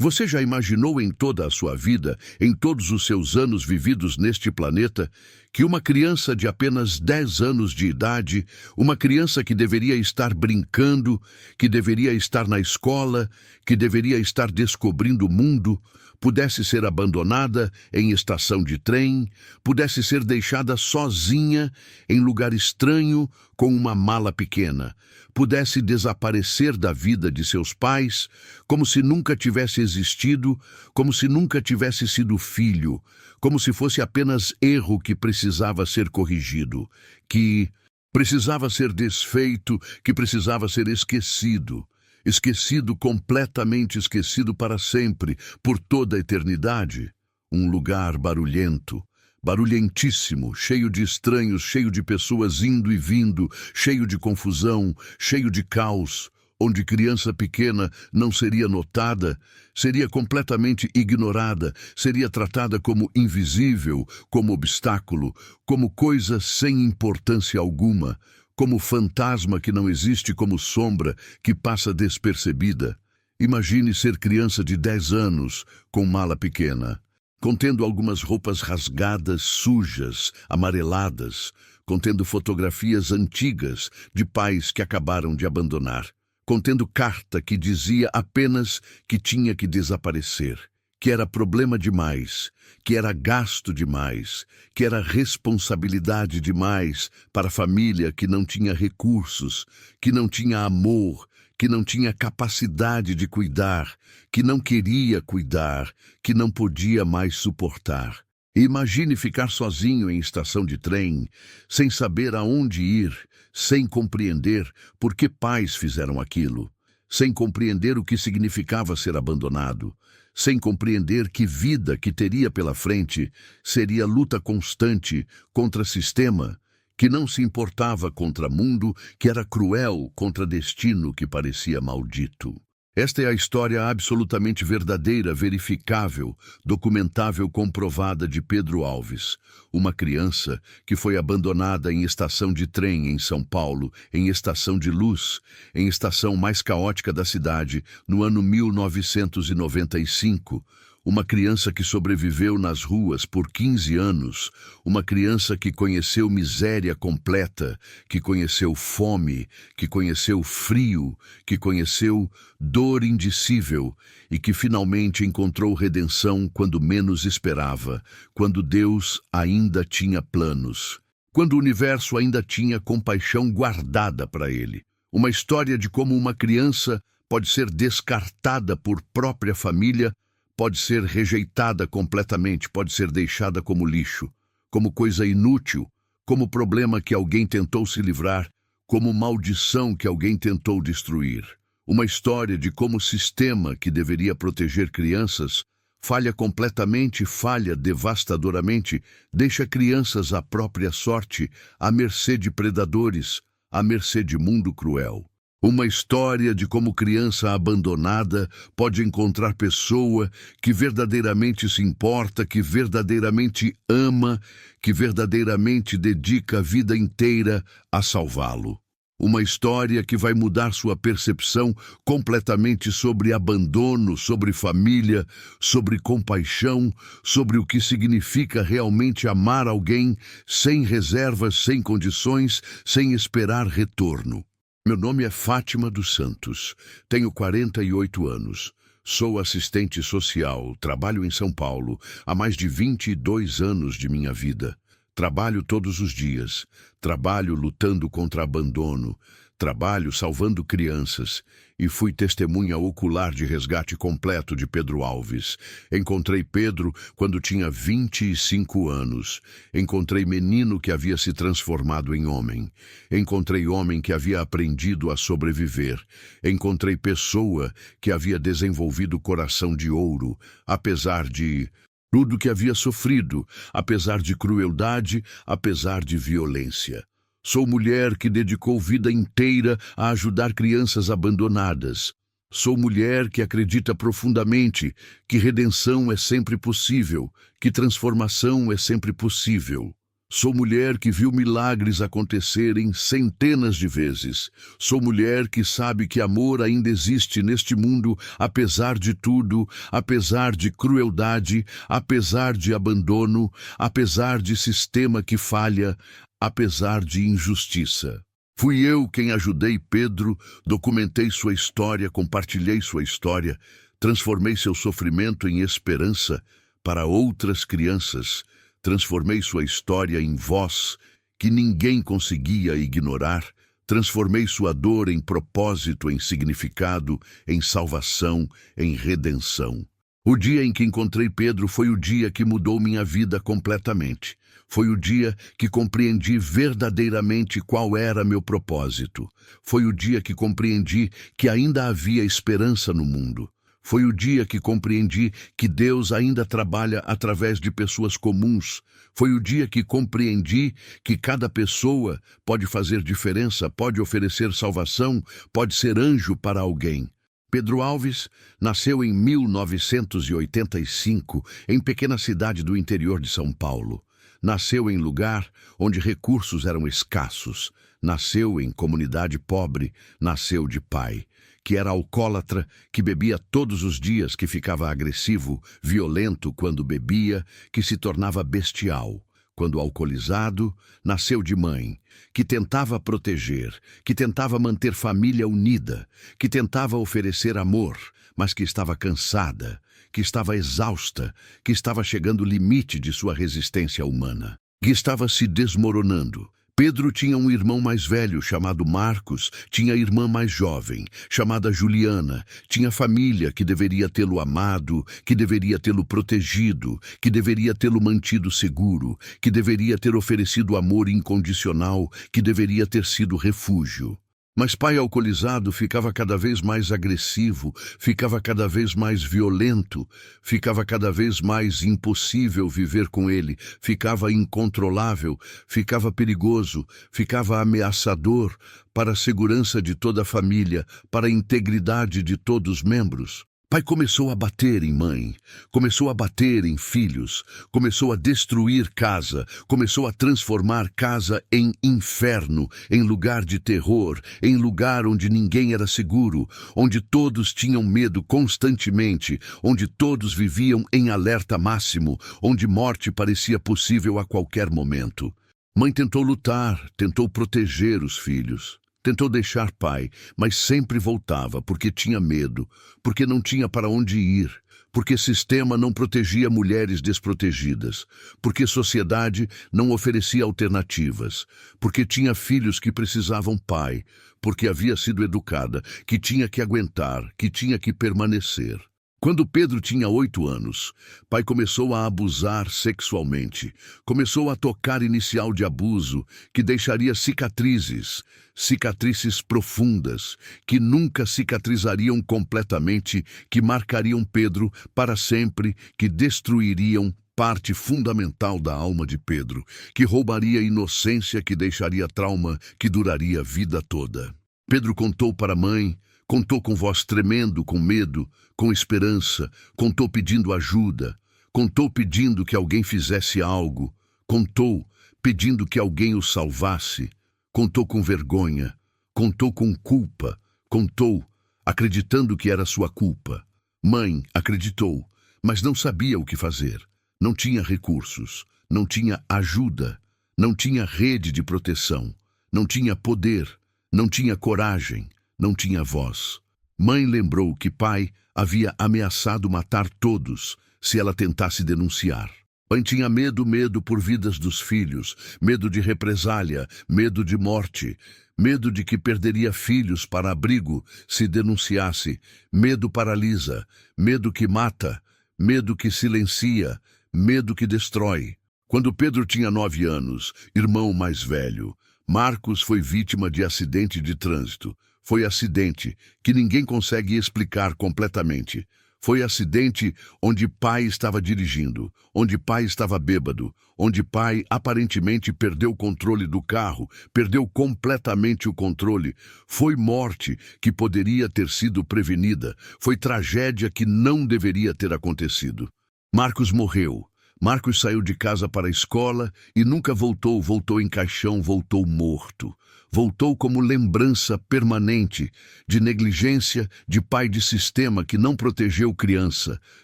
Você já imaginou em toda a sua vida, em todos os seus anos vividos neste planeta, que uma criança de apenas 10 anos de idade, uma criança que deveria estar brincando, que deveria estar na escola, que deveria estar descobrindo o mundo, pudesse ser abandonada em estação de trem, pudesse ser deixada sozinha em lugar estranho com uma mala pequena, pudesse desaparecer da vida de seus pais, como se nunca tivesse existido, como se nunca tivesse sido filho, como se fosse apenas erro que precisava ser corrigido, que precisava ser desfeito, que precisava ser esquecido. Esquecido, completamente esquecido para sempre, por toda a eternidade. Um lugar barulhento, barulhentíssimo, cheio de estranhos, cheio de pessoas indo e vindo, cheio de confusão, cheio de caos, onde criança pequena não seria notada, seria completamente ignorada, seria tratada como invisível, como obstáculo, como coisa sem importância alguma, como fantasma que não existe, como sombra que passa despercebida. Imagine ser criança de 10 anos, com mala pequena, contendo algumas roupas rasgadas, sujas, amareladas, contendo fotografias antigas de pais que acabaram de abandonar, contendo carta que dizia apenas que tinha que desaparecer, que era problema demais, que era gasto demais, que era responsabilidade demais para a família que não tinha recursos, que não tinha amor, que não tinha capacidade de cuidar, que não queria cuidar, que não podia mais suportar. Imagine ficar sozinho em estação de trem, sem saber aonde ir, sem compreender por que pais fizeram aquilo, sem compreender o que significava ser abandonado, sem compreender que vida que teria pela frente seria luta constante contra sistema, que não se importava contra mundo, que era cruel contra destino que parecia maldito. Esta é a história absolutamente verdadeira, verificável, documentável, comprovada de Pedro Alves, uma criança que foi abandonada em estação de trem em São Paulo, em estação de luz, em estação mais caótica da cidade, no ano 1995, uma criança que sobreviveu nas ruas por 15 anos, uma criança que conheceu miséria completa, que conheceu fome, que conheceu frio, que conheceu dor indicível e que finalmente encontrou redenção quando menos esperava, quando Deus ainda tinha planos, quando o universo ainda tinha compaixão guardada para ele. Uma história de como uma criança pode ser descartada por própria família, pode ser rejeitada completamente, pode ser deixada como lixo, como coisa inútil, como problema que alguém tentou se livrar, como maldição que alguém tentou destruir. Uma história de como o sistema que deveria proteger crianças falha completamente, falha devastadoramente, deixa crianças à própria sorte, à mercê de predadores, à mercê de mundo cruel. Uma história de como criança abandonada pode encontrar pessoa que verdadeiramente se importa, que verdadeiramente ama, que verdadeiramente dedica a vida inteira a salvá-lo. Uma história que vai mudar sua percepção completamente sobre abandono, sobre família, sobre compaixão, sobre o que significa realmente amar alguém sem reservas, sem condições, sem esperar retorno. Meu nome é Fátima dos Santos, tenho 48 anos, sou assistente social, trabalho em São Paulo há mais de 22 anos de minha vida. Trabalho todos os dias, trabalho lutando contra abandono, trabalho salvando crianças e fui testemunha ocular de resgate completo de Pedro Alves. Encontrei Pedro quando tinha 25 anos. Encontrei menino que havia se transformado em homem. Encontrei homem que havia aprendido a sobreviver. Encontrei pessoa que havia desenvolvido coração de ouro, apesar de tudo que havia sofrido, apesar de crueldade, apesar de violência. Sou mulher que dedicou vida inteira a ajudar crianças abandonadas. Sou mulher que acredita profundamente que redenção é sempre possível, que transformação é sempre possível. Sou mulher que viu milagres acontecerem centenas de vezes. Sou mulher que sabe que amor ainda existe neste mundo, apesar de tudo, apesar de crueldade, apesar de abandono, apesar de sistema que falha, apesar de injustiça. Fui eu quem ajudei Pedro, documentei sua história, compartilhei sua história, transformei seu sofrimento em esperança para outras crianças. Transformei sua história em voz que ninguém conseguia ignorar. Transformei sua dor em propósito, em significado, em salvação, em redenção. O dia em que encontrei Pedro foi o dia que mudou minha vida completamente. Foi o dia que compreendi verdadeiramente qual era meu propósito. Foi o dia que compreendi que ainda havia esperança no mundo. Foi o dia que compreendi que Deus ainda trabalha através de pessoas comuns. Foi o dia que compreendi que cada pessoa pode fazer diferença, pode oferecer salvação, pode ser anjo para alguém. Pedro Alves nasceu em 1985, em pequena cidade do interior de São Paulo. Nasceu em lugar onde recursos eram escassos. Nasceu em comunidade pobre, nasceu de pai que era alcoólatra, que bebia todos os dias, que ficava agressivo, violento quando bebia, que se tornava bestial. Quando alcoolizado, nasceu de mãe, que tentava proteger, que tentava manter família unida, que tentava oferecer amor, mas que estava cansada, que estava exausta, que estava chegando ao limite de sua resistência humana, que estava se desmoronando. Pedro tinha um irmão mais velho, chamado Marcos, tinha irmã mais jovem, chamada Juliana, tinha família que deveria tê-lo amado, que deveria tê-lo protegido, que deveria tê-lo mantido seguro, que deveria ter oferecido amor incondicional, que deveria ter sido refúgio. Mas pai alcoolizado ficava cada vez mais agressivo, ficava cada vez mais violento, ficava cada vez mais impossível viver com ele, ficava incontrolável, ficava perigoso, ficava ameaçador para a segurança de toda a família, para a integridade de todos os membros. Pai começou a bater em mãe, começou a bater em filhos, começou a destruir casa, começou a transformar casa em inferno, em lugar de terror, em lugar onde ninguém era seguro, onde todos tinham medo constantemente, onde todos viviam em alerta máximo, onde morte parecia possível a qualquer momento. Mãe tentou lutar, tentou proteger os filhos. Tentou deixar pai, mas sempre voltava porque tinha medo, porque não tinha para onde ir, porque sistema não protegia mulheres desprotegidas, porque sociedade não oferecia alternativas, porque tinha filhos que precisavam pai, porque havia sido educada, que tinha que aguentar, que tinha que permanecer. Quando Pedro tinha 8 anos, pai começou a abusar sexualmente. Começou a tocar inicial de abuso que deixaria cicatrizes, cicatrizes profundas, que nunca cicatrizariam completamente, que marcariam Pedro para sempre, que destruiriam parte fundamental da alma de Pedro, que roubaria inocência, que deixaria trauma, que duraria a vida toda. Pedro contou para a mãe, contou com voz tremendo, com medo, com esperança, contou pedindo ajuda, contou pedindo que alguém fizesse algo, contou pedindo que alguém o salvasse, contou com vergonha, contou com culpa, contou acreditando que era sua culpa. Mãe acreditou, mas não sabia o que fazer. Não tinha recursos, não tinha ajuda, não tinha rede de proteção, não tinha poder, não tinha coragem, não tinha voz. Mãe lembrou que pai havia ameaçado matar todos se ela tentasse denunciar. Mãe tinha medo por vidas dos filhos, medo de represália, medo de morte, medo de que perderia filhos para abrigo se denunciasse, medo paralisa, medo que mata, medo que silencia, medo que destrói. Quando Pedro tinha 9 anos, irmão mais velho, Marcos foi vítima de acidente de trânsito. Foi acidente que ninguém consegue explicar completamente. Foi acidente onde pai estava dirigindo, onde pai estava bêbado, onde pai aparentemente perdeu o controle do carro, perdeu completamente o controle. Foi morte que poderia ter sido prevenida. Foi tragédia que não deveria ter acontecido. Marcos morreu. Marcos saiu de casa para a escola e nunca voltou, voltou em caixão, voltou morto. Voltou como lembrança permanente de negligência, de pai de sistema que não protegeu criança,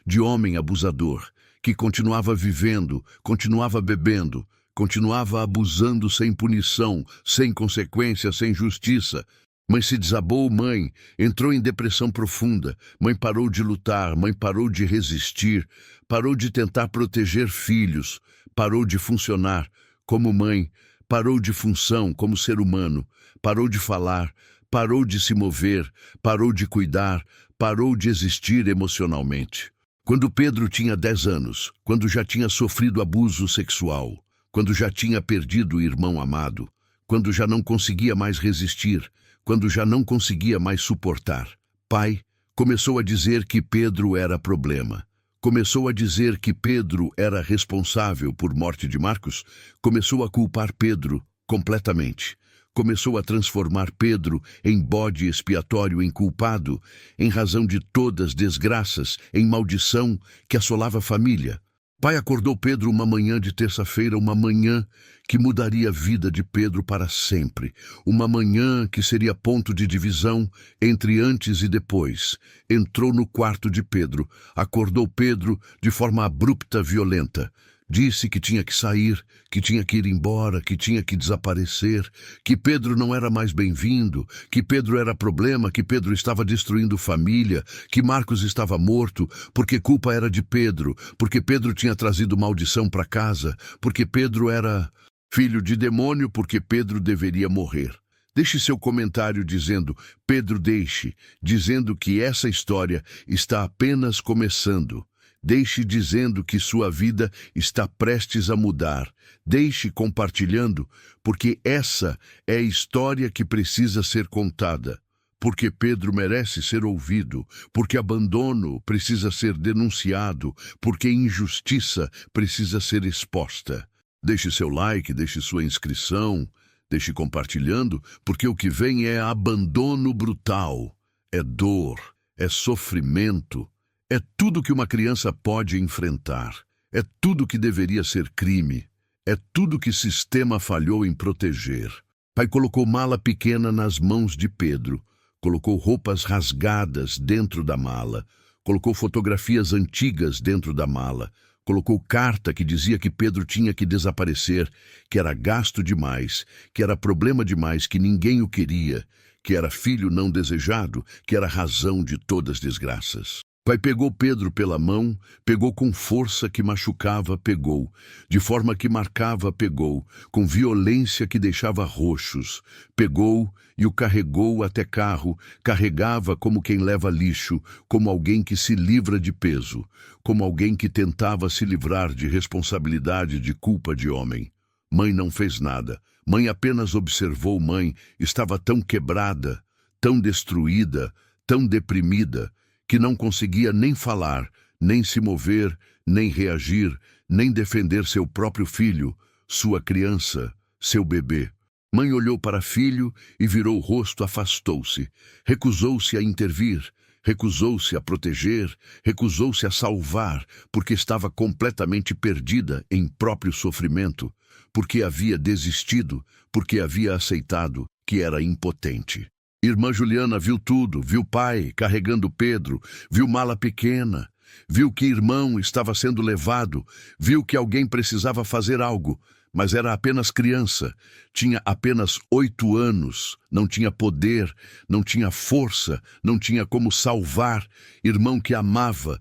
de homem abusador, que continuava vivendo, continuava bebendo, continuava abusando sem punição, sem consequência, sem justiça. Mãe se desabou, mãe entrou em depressão profunda, mãe parou de lutar, mãe parou de resistir, parou de tentar proteger filhos, parou de funcionar como mãe, parou de função como ser humano, parou de falar, parou de se mover, parou de cuidar, parou de existir emocionalmente. Quando Pedro tinha 10 anos, quando já tinha sofrido abuso sexual, quando já tinha perdido o irmão amado, quando já não conseguia mais resistir, quando já não conseguia mais suportar, pai começou a dizer que Pedro era problema. Começou a dizer que Pedro era responsável por morte de Marcos, começou a culpar Pedro completamente. Começou a transformar Pedro em bode expiatório, em culpado, em razão de todas desgraças, em maldição que assolava a família. Pai acordou Pedro uma manhã de terça-feira, uma manhã que mudaria a vida de Pedro para sempre. Uma manhã que seria ponto de divisão entre antes e depois. Entrou no quarto de Pedro, acordou Pedro de forma abrupta, violenta. Disse que tinha que sair, que tinha que ir embora, que tinha que desaparecer, que Pedro não era mais bem-vindo, que Pedro era problema, que Pedro estava destruindo família, que Marcos estava morto, porque culpa era de Pedro, porque Pedro tinha trazido maldição para casa, porque Pedro era filho de demônio, porque Pedro deveria morrer. Deixe seu comentário dizendo, Pedro deixe, dizendo que essa história está apenas começando. Deixe dizendo que sua vida está prestes a mudar. Deixe compartilhando, porque essa é a história que precisa ser contada. Porque Pedro merece ser ouvido, porque abandono precisa ser denunciado, porque injustiça precisa ser exposta. Deixe seu like, deixe sua inscrição, deixe compartilhando, porque o que vem é abandono brutal, é dor, é sofrimento. É tudo que uma criança pode enfrentar. É tudo que deveria ser crime. É tudo que o sistema falhou em proteger. Pai colocou mala pequena nas mãos de Pedro. Colocou roupas rasgadas dentro da mala. Colocou fotografias antigas dentro da mala. Colocou carta que dizia que Pedro tinha que desaparecer, que era gasto demais, que era problema demais, que ninguém o queria, que era filho não desejado, que era razão de todas as desgraças. Pai pegou Pedro pela mão, pegou com força que machucava, pegou, de forma que marcava, pegou, com violência que deixava roxos, pegou e o carregou até carro, carregava como quem leva lixo, como alguém que se livra de peso, como alguém que tentava se livrar de responsabilidade, de culpa de homem. Mãe não fez nada, mãe apenas observou. Mãe estava tão quebrada, tão destruída, tão deprimida, que não conseguia nem falar, nem se mover, nem reagir, nem defender seu próprio filho, sua criança, seu bebê. Mãe olhou para filho e virou o rosto, afastou-se, recusou-se a intervir, recusou-se a proteger, recusou-se a salvar, porque estava completamente perdida em próprio sofrimento, porque havia desistido, porque havia aceitado que era impotente. Irmã Juliana viu tudo, viu pai carregando Pedro, viu mala pequena, viu que irmão estava sendo levado, viu que alguém precisava fazer algo, mas era apenas criança, tinha apenas 8 anos, não tinha poder, não tinha força, não tinha como salvar. Irmão que amava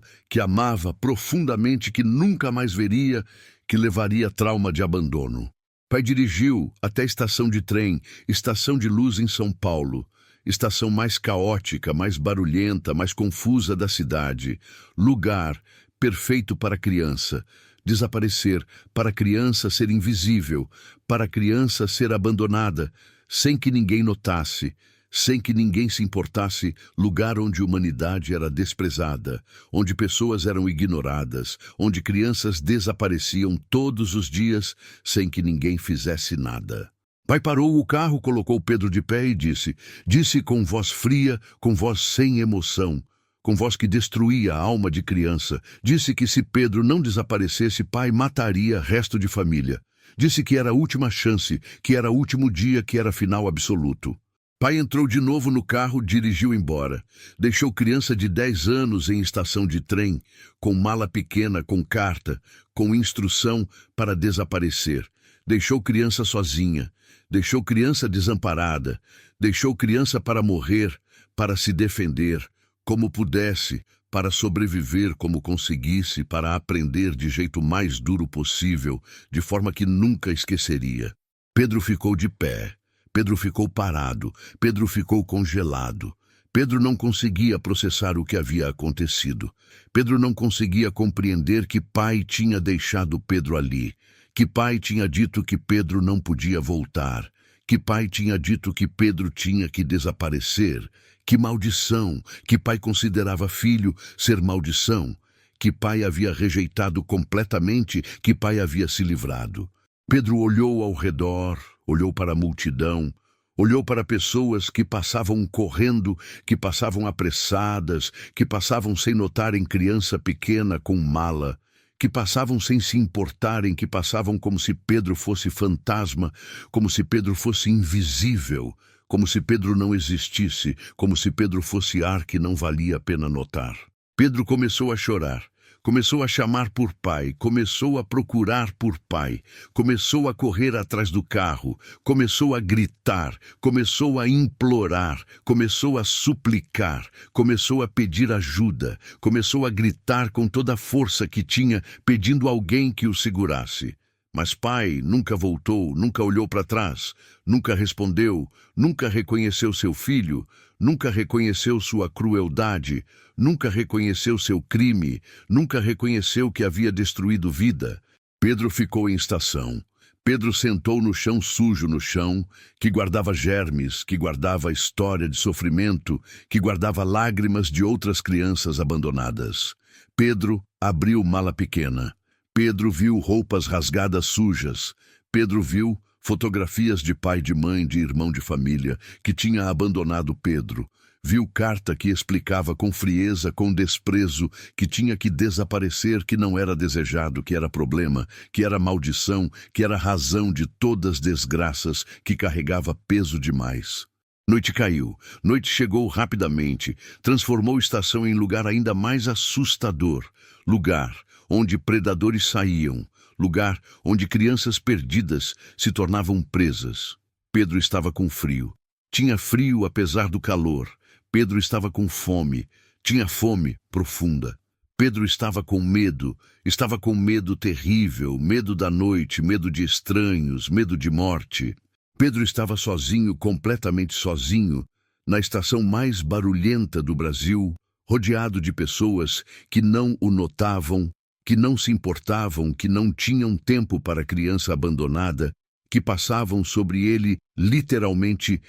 profundamente, que nunca mais veria, que levaria trauma de abandono. Pai dirigiu até a estação de trem, estação de luz em São Paulo. Estação mais caótica, mais barulhenta, mais confusa da cidade. Lugar perfeito para a criança desaparecer, para a criança ser invisível, para a criança ser abandonada, sem que ninguém notasse, sem que ninguém se importasse. Lugar onde a humanidade era desprezada, onde pessoas eram ignoradas, onde crianças desapareciam todos os dias sem que ninguém fizesse nada. Pai parou o carro, colocou Pedro de pé e disse com voz fria, com voz sem emoção, com voz que destruía a alma de criança, disse que se Pedro não desaparecesse, pai mataria resto de família. Disse que era a última chance, que era o último dia, que era final absoluto. Pai entrou de novo no carro, dirigiu embora. Deixou criança de 10 anos em estação de trem, com mala pequena, com carta, com instrução para desaparecer. Deixou criança sozinha. Deixou criança desamparada. Deixou criança para morrer, para se defender, como pudesse, para sobreviver como conseguisse, para aprender de jeito mais duro possível, de forma que nunca esqueceria. Pedro ficou de pé. Pedro ficou parado, Pedro ficou congelado. Pedro não conseguia processar o que havia acontecido. Pedro não conseguia compreender que pai tinha deixado Pedro ali, que pai tinha dito que Pedro não podia voltar, que pai tinha dito que Pedro tinha que desaparecer. Que maldição, que pai considerava filho ser maldição, que pai havia rejeitado completamente, que pai havia se livrado. Pedro olhou ao redor, olhou para a multidão, olhou para pessoas que passavam correndo, que passavam apressadas, que passavam sem notarem criança pequena com mala, que passavam sem se importarem, que passavam como se Pedro fosse fantasma, como se Pedro fosse invisível, como se Pedro não existisse, como se Pedro fosse ar que não valia a pena notar. Pedro começou a chorar. Começou a chamar por pai, começou a procurar por pai, começou a correr atrás do carro, começou a gritar, começou a implorar, começou a suplicar, começou a pedir ajuda, começou a gritar com toda a força que tinha, pedindo alguém que o segurasse. Mas pai nunca voltou, nunca olhou para trás, nunca respondeu, nunca reconheceu seu filho, nunca reconheceu sua crueldade, nunca reconheceu seu crime, nunca reconheceu que havia destruído vida. Pedro ficou em estação. Pedro sentou no chão sujo, no chão, que guardava germes, que guardava história de sofrimento, que guardava lágrimas de outras crianças abandonadas. Pedro abriu mala pequena. Pedro viu roupas rasgadas sujas. Pedro viu fotografias de pai, de mãe, de irmão de família, que tinha abandonado Pedro. Viu carta que explicava com frieza, com desprezo, que tinha que desaparecer, que não era desejado, que era problema, que era maldição, que era razão de todas as desgraças, que carregava peso demais. Noite caiu, noite chegou rapidamente, transformou a estação em lugar ainda mais assustador, lugar onde predadores saíam, lugar onde crianças perdidas se tornavam presas. Pedro estava com frio. Tinha frio apesar do calor. Pedro estava com fome. Tinha fome profunda. Pedro estava com medo terrível, medo da noite, medo de estranhos, medo de morte. Pedro estava sozinho, completamente sozinho, na estação mais barulhenta do Brasil, rodeado de pessoas que não o notavam, que não se importavam, que não tinham tempo para a criança abandonada, que passavam sobre ele literalmente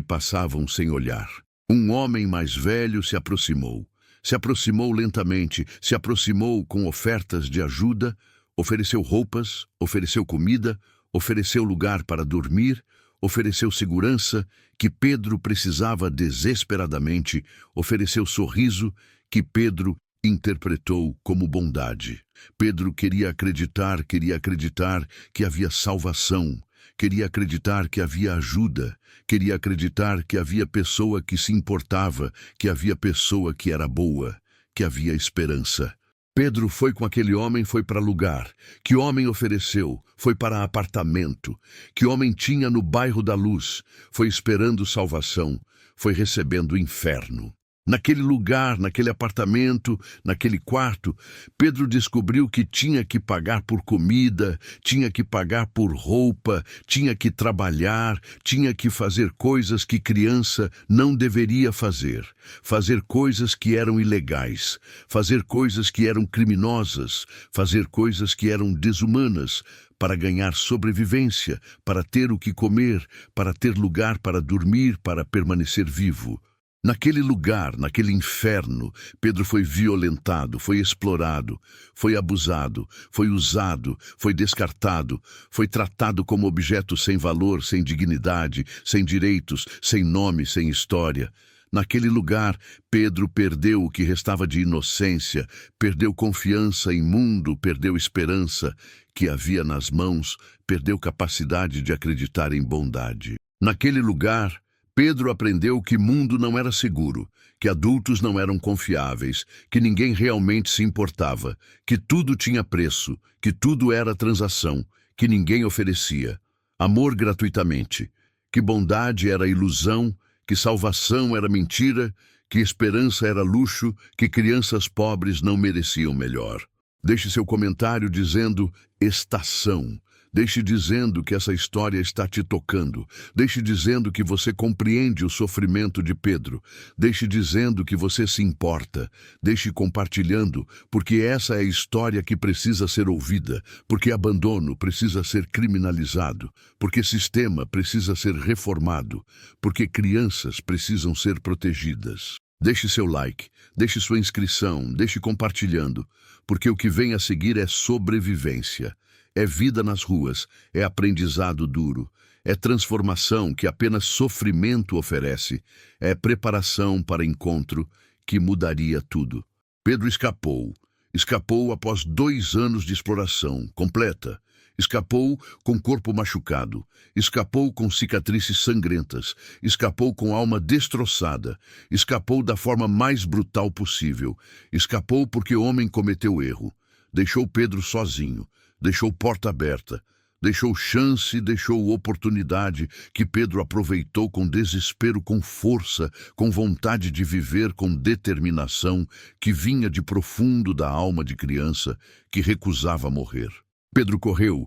passavam sem olhar. Um homem mais velho se aproximou lentamente, se aproximou com ofertas de ajuda, ofereceu roupas, ofereceu comida, ofereceu lugar para dormir, ofereceu segurança, que Pedro precisava desesperadamente, ofereceu sorriso, que Pedro interpretou como bondade. Pedro queria acreditar que havia salvação, queria acreditar que havia ajuda, queria acreditar que havia pessoa que se importava, que havia pessoa que era boa, que havia esperança. Pedro foi com aquele homem, foi para lugar. Que homem ofereceu? Foi para apartamento. Que homem tinha no bairro da Luz? Foi esperando salvação, foi recebendo o inferno. Naquele lugar, naquele apartamento, naquele quarto, Pedro descobriu que tinha que pagar por comida, tinha que pagar por roupa, tinha que trabalhar, tinha que fazer coisas que criança não deveria fazer coisas que eram ilegais, fazer coisas que eram criminosas, fazer coisas que eram desumanas, para ganhar sobrevivência, para ter o que comer, para ter lugar para dormir, para permanecer vivo. Naquele lugar, naquele inferno, Pedro foi violentado, foi explorado, foi abusado, foi usado, foi descartado, foi tratado como objeto sem valor, sem dignidade, sem direitos, sem nome, sem história. Naquele lugar, Pedro perdeu o que restava de inocência, perdeu confiança em mundo, perdeu esperança que havia nas mãos, perdeu capacidade de acreditar em bondade. Naquele lugar, Pedro aprendeu que mundo não era seguro, que adultos não eram confiáveis, que ninguém realmente se importava, que tudo tinha preço, que tudo era transação, que ninguém oferecia amor gratuitamente, que bondade era ilusão, que salvação era mentira, que esperança era luxo, que crianças pobres não mereciam melhor. Deixe seu comentário dizendo estação. Deixe dizendo que essa história está te tocando. Deixe dizendo que você compreende o sofrimento de Pedro. Deixe dizendo que você se importa. Deixe compartilhando, porque essa é a história que precisa ser ouvida, porque abandono precisa ser criminalizado, porque sistema precisa ser reformado, porque crianças precisam ser protegidas. Deixe seu like, deixe sua inscrição, deixe compartilhando, porque o que vem a seguir é sobrevivência. É vida nas ruas, é aprendizado duro, é transformação que apenas sofrimento oferece, é preparação para encontro que mudaria tudo. Pedro escapou. Escapou após 2 anos de exploração completa. Escapou com corpo machucado. Escapou com cicatrizes sangrentas. Escapou com alma destroçada. Escapou da forma mais brutal possível. Escapou porque o homem cometeu erro. Deixou Pedro sozinho. Deixou porta aberta, deixou chance, deixou oportunidade que Pedro aproveitou com desespero, com força, com vontade de viver, com determinação que vinha de profundo da alma de criança que recusava morrer. Pedro correu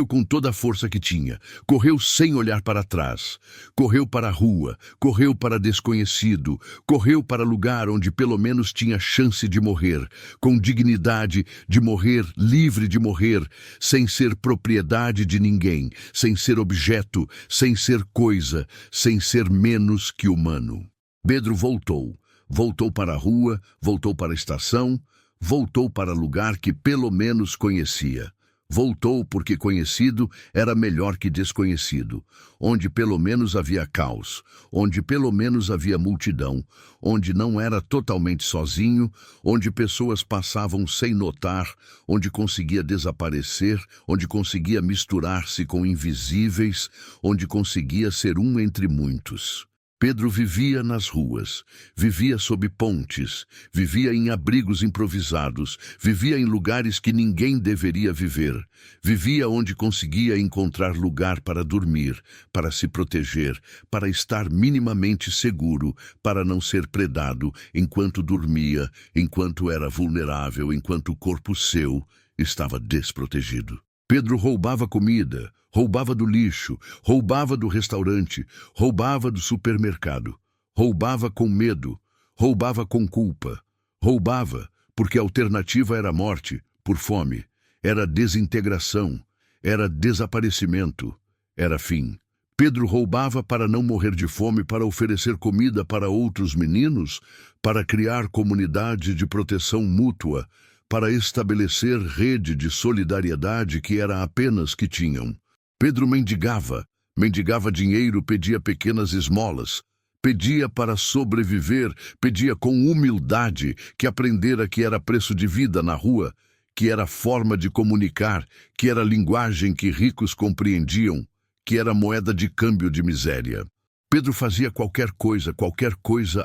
com toda a força que tinha, correu sem olhar para trás, correu para a rua, correu para desconhecido, correu para lugar onde pelo menos tinha chance de morrer, com dignidade de morrer, livre de morrer, sem ser propriedade de ninguém, sem ser objeto, sem ser coisa, sem ser menos que humano. Pedro voltou para a rua, voltou para a estação, voltou para lugar que pelo menos conhecia. Voltou porque conhecido era melhor que desconhecido, onde pelo menos havia caos, onde pelo menos havia multidão, onde não era totalmente sozinho, onde pessoas passavam sem notar, onde conseguia desaparecer, onde conseguia misturar-se com invisíveis, onde conseguia ser um entre muitos. Pedro vivia nas ruas, vivia sob pontes, vivia em abrigos improvisados, vivia em lugares que ninguém deveria viver, vivia onde conseguia encontrar lugar para dormir, para se proteger, para estar minimamente seguro, para não ser predado enquanto dormia, enquanto era vulnerável, enquanto o corpo seu estava desprotegido. Pedro roubava comida, roubava do lixo, roubava do restaurante, roubava do supermercado, roubava com medo, roubava com culpa, roubava porque a alternativa era morte por fome, era desintegração, era desaparecimento, era fim. Pedro roubava para não morrer de fome, para oferecer comida para outros meninos, para criar comunidade de proteção mútua, para estabelecer rede de solidariedade que era apenas que tinham. Pedro mendigava dinheiro, pedia pequenas esmolas, pedia para sobreviver, pedia com humildade que aprendera que era preço de vida na rua, que era forma de comunicar, que era linguagem que ricos compreendiam, que era moeda de câmbio de miséria. Pedro fazia qualquer coisa,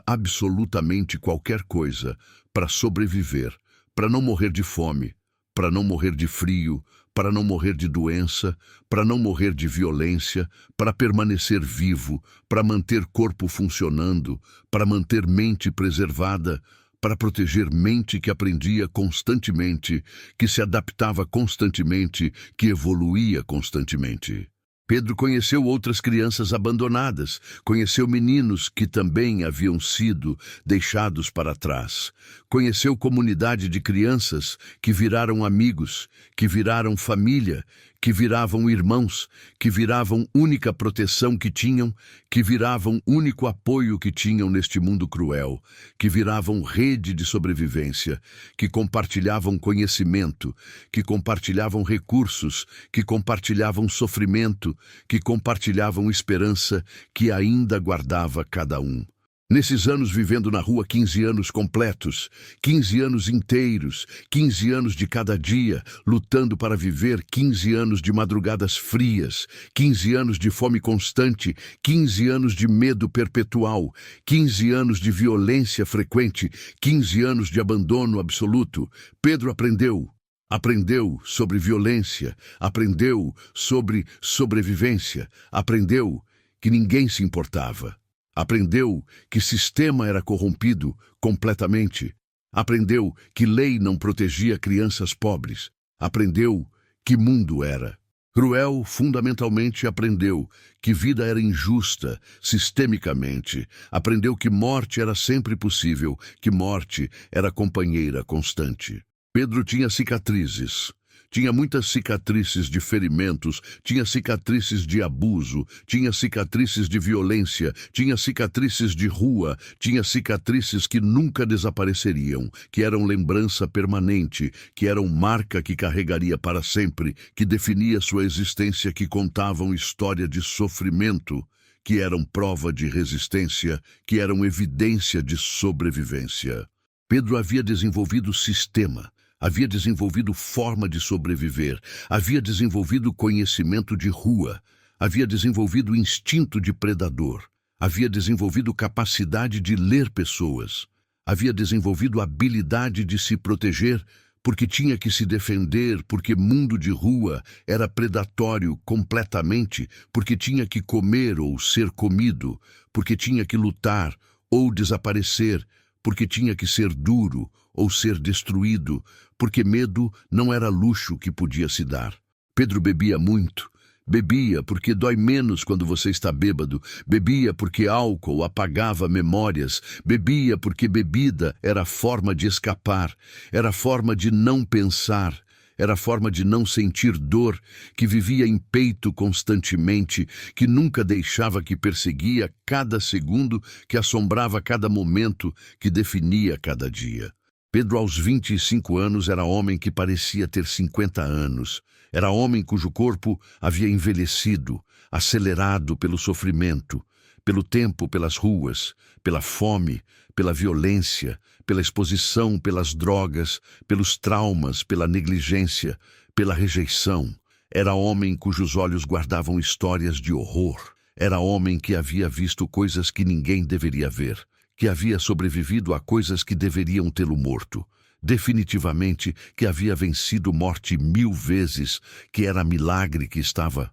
absolutamente qualquer coisa, para sobreviver, para não morrer de fome, para não morrer de frio, para não morrer de doença, para não morrer de violência, para permanecer vivo, para manter corpo funcionando, para manter mente preservada, para proteger mente que aprendia constantemente, que se adaptava constantemente, que evoluía constantemente. Pedro conheceu outras crianças abandonadas, conheceu meninos que também haviam sido deixados para trás. Conheceu comunidade de crianças que viraram amigos, que viraram família, que viravam irmãos, que viravam única proteção que tinham, que viravam único apoio que tinham neste mundo cruel, que viravam rede de sobrevivência, que compartilhavam conhecimento, que compartilhavam recursos, que compartilhavam sofrimento, que compartilhavam esperança que ainda guardava cada um. Nesses anos vivendo na rua 15 anos completos, 15 anos inteiros, 15 anos de cada dia, lutando para viver 15 anos de madrugadas frias, 15 anos de fome constante, 15 anos de medo perpetual, 15 anos de violência frequente, 15 anos de abandono absoluto, Pedro aprendeu. Aprendeu sobre violência, aprendeu sobre sobrevivência, aprendeu que ninguém se importava. Aprendeu que sistema era corrompido completamente. Aprendeu que lei não protegia crianças pobres. Aprendeu que mundo era cruel. Fundamentalmente aprendeu que vida era injusta, sistemicamente. Aprendeu que morte era sempre possível, que morte era companheira constante. Pedro tinha cicatrizes. Tinha muitas cicatrizes de ferimentos, tinha cicatrizes de abuso, tinha cicatrizes de violência, tinha cicatrizes de rua, tinha cicatrizes que nunca desapareceriam, que eram lembrança permanente, que eram marca que carregaria para sempre, que definia sua existência, que contavam história de sofrimento, que eram prova de resistência, que eram evidência de sobrevivência. Pedro havia desenvolvido sistema. Havia desenvolvido forma de sobreviver, havia desenvolvido conhecimento de rua, havia desenvolvido instinto de predador, havia desenvolvido capacidade de ler pessoas, havia desenvolvido habilidade de se proteger, porque tinha que se defender, porque mundo de rua era predatório completamente, porque tinha que comer ou ser comido, porque tinha que lutar ou desaparecer, porque tinha que ser duro ou ser destruído, porque medo não era luxo que podia se dar. Pedro bebia muito. Bebia porque dói menos quando você está bêbado. Bebia porque álcool apagava memórias. Bebia porque bebida era forma de escapar, era forma de não pensar, era forma de não sentir dor, que vivia em peito constantemente, que nunca deixava, que perseguia cada segundo, que assombrava cada momento, que definia cada dia. Pedro, aos 25 anos, era homem que parecia ter 50 anos. Era homem cujo corpo havia envelhecido, acelerado pelo sofrimento, pelo tempo, pelas ruas, pela fome, pela violência, pela exposição, pelas drogas, pelos traumas, pela negligência, pela rejeição. Era homem cujos olhos guardavam histórias de horror. Era homem que havia visto coisas que ninguém deveria ver, que havia sobrevivido a coisas que deveriam tê-lo morto. Definitivamente que havia vencido morte 1000 vezes, que era milagre que estava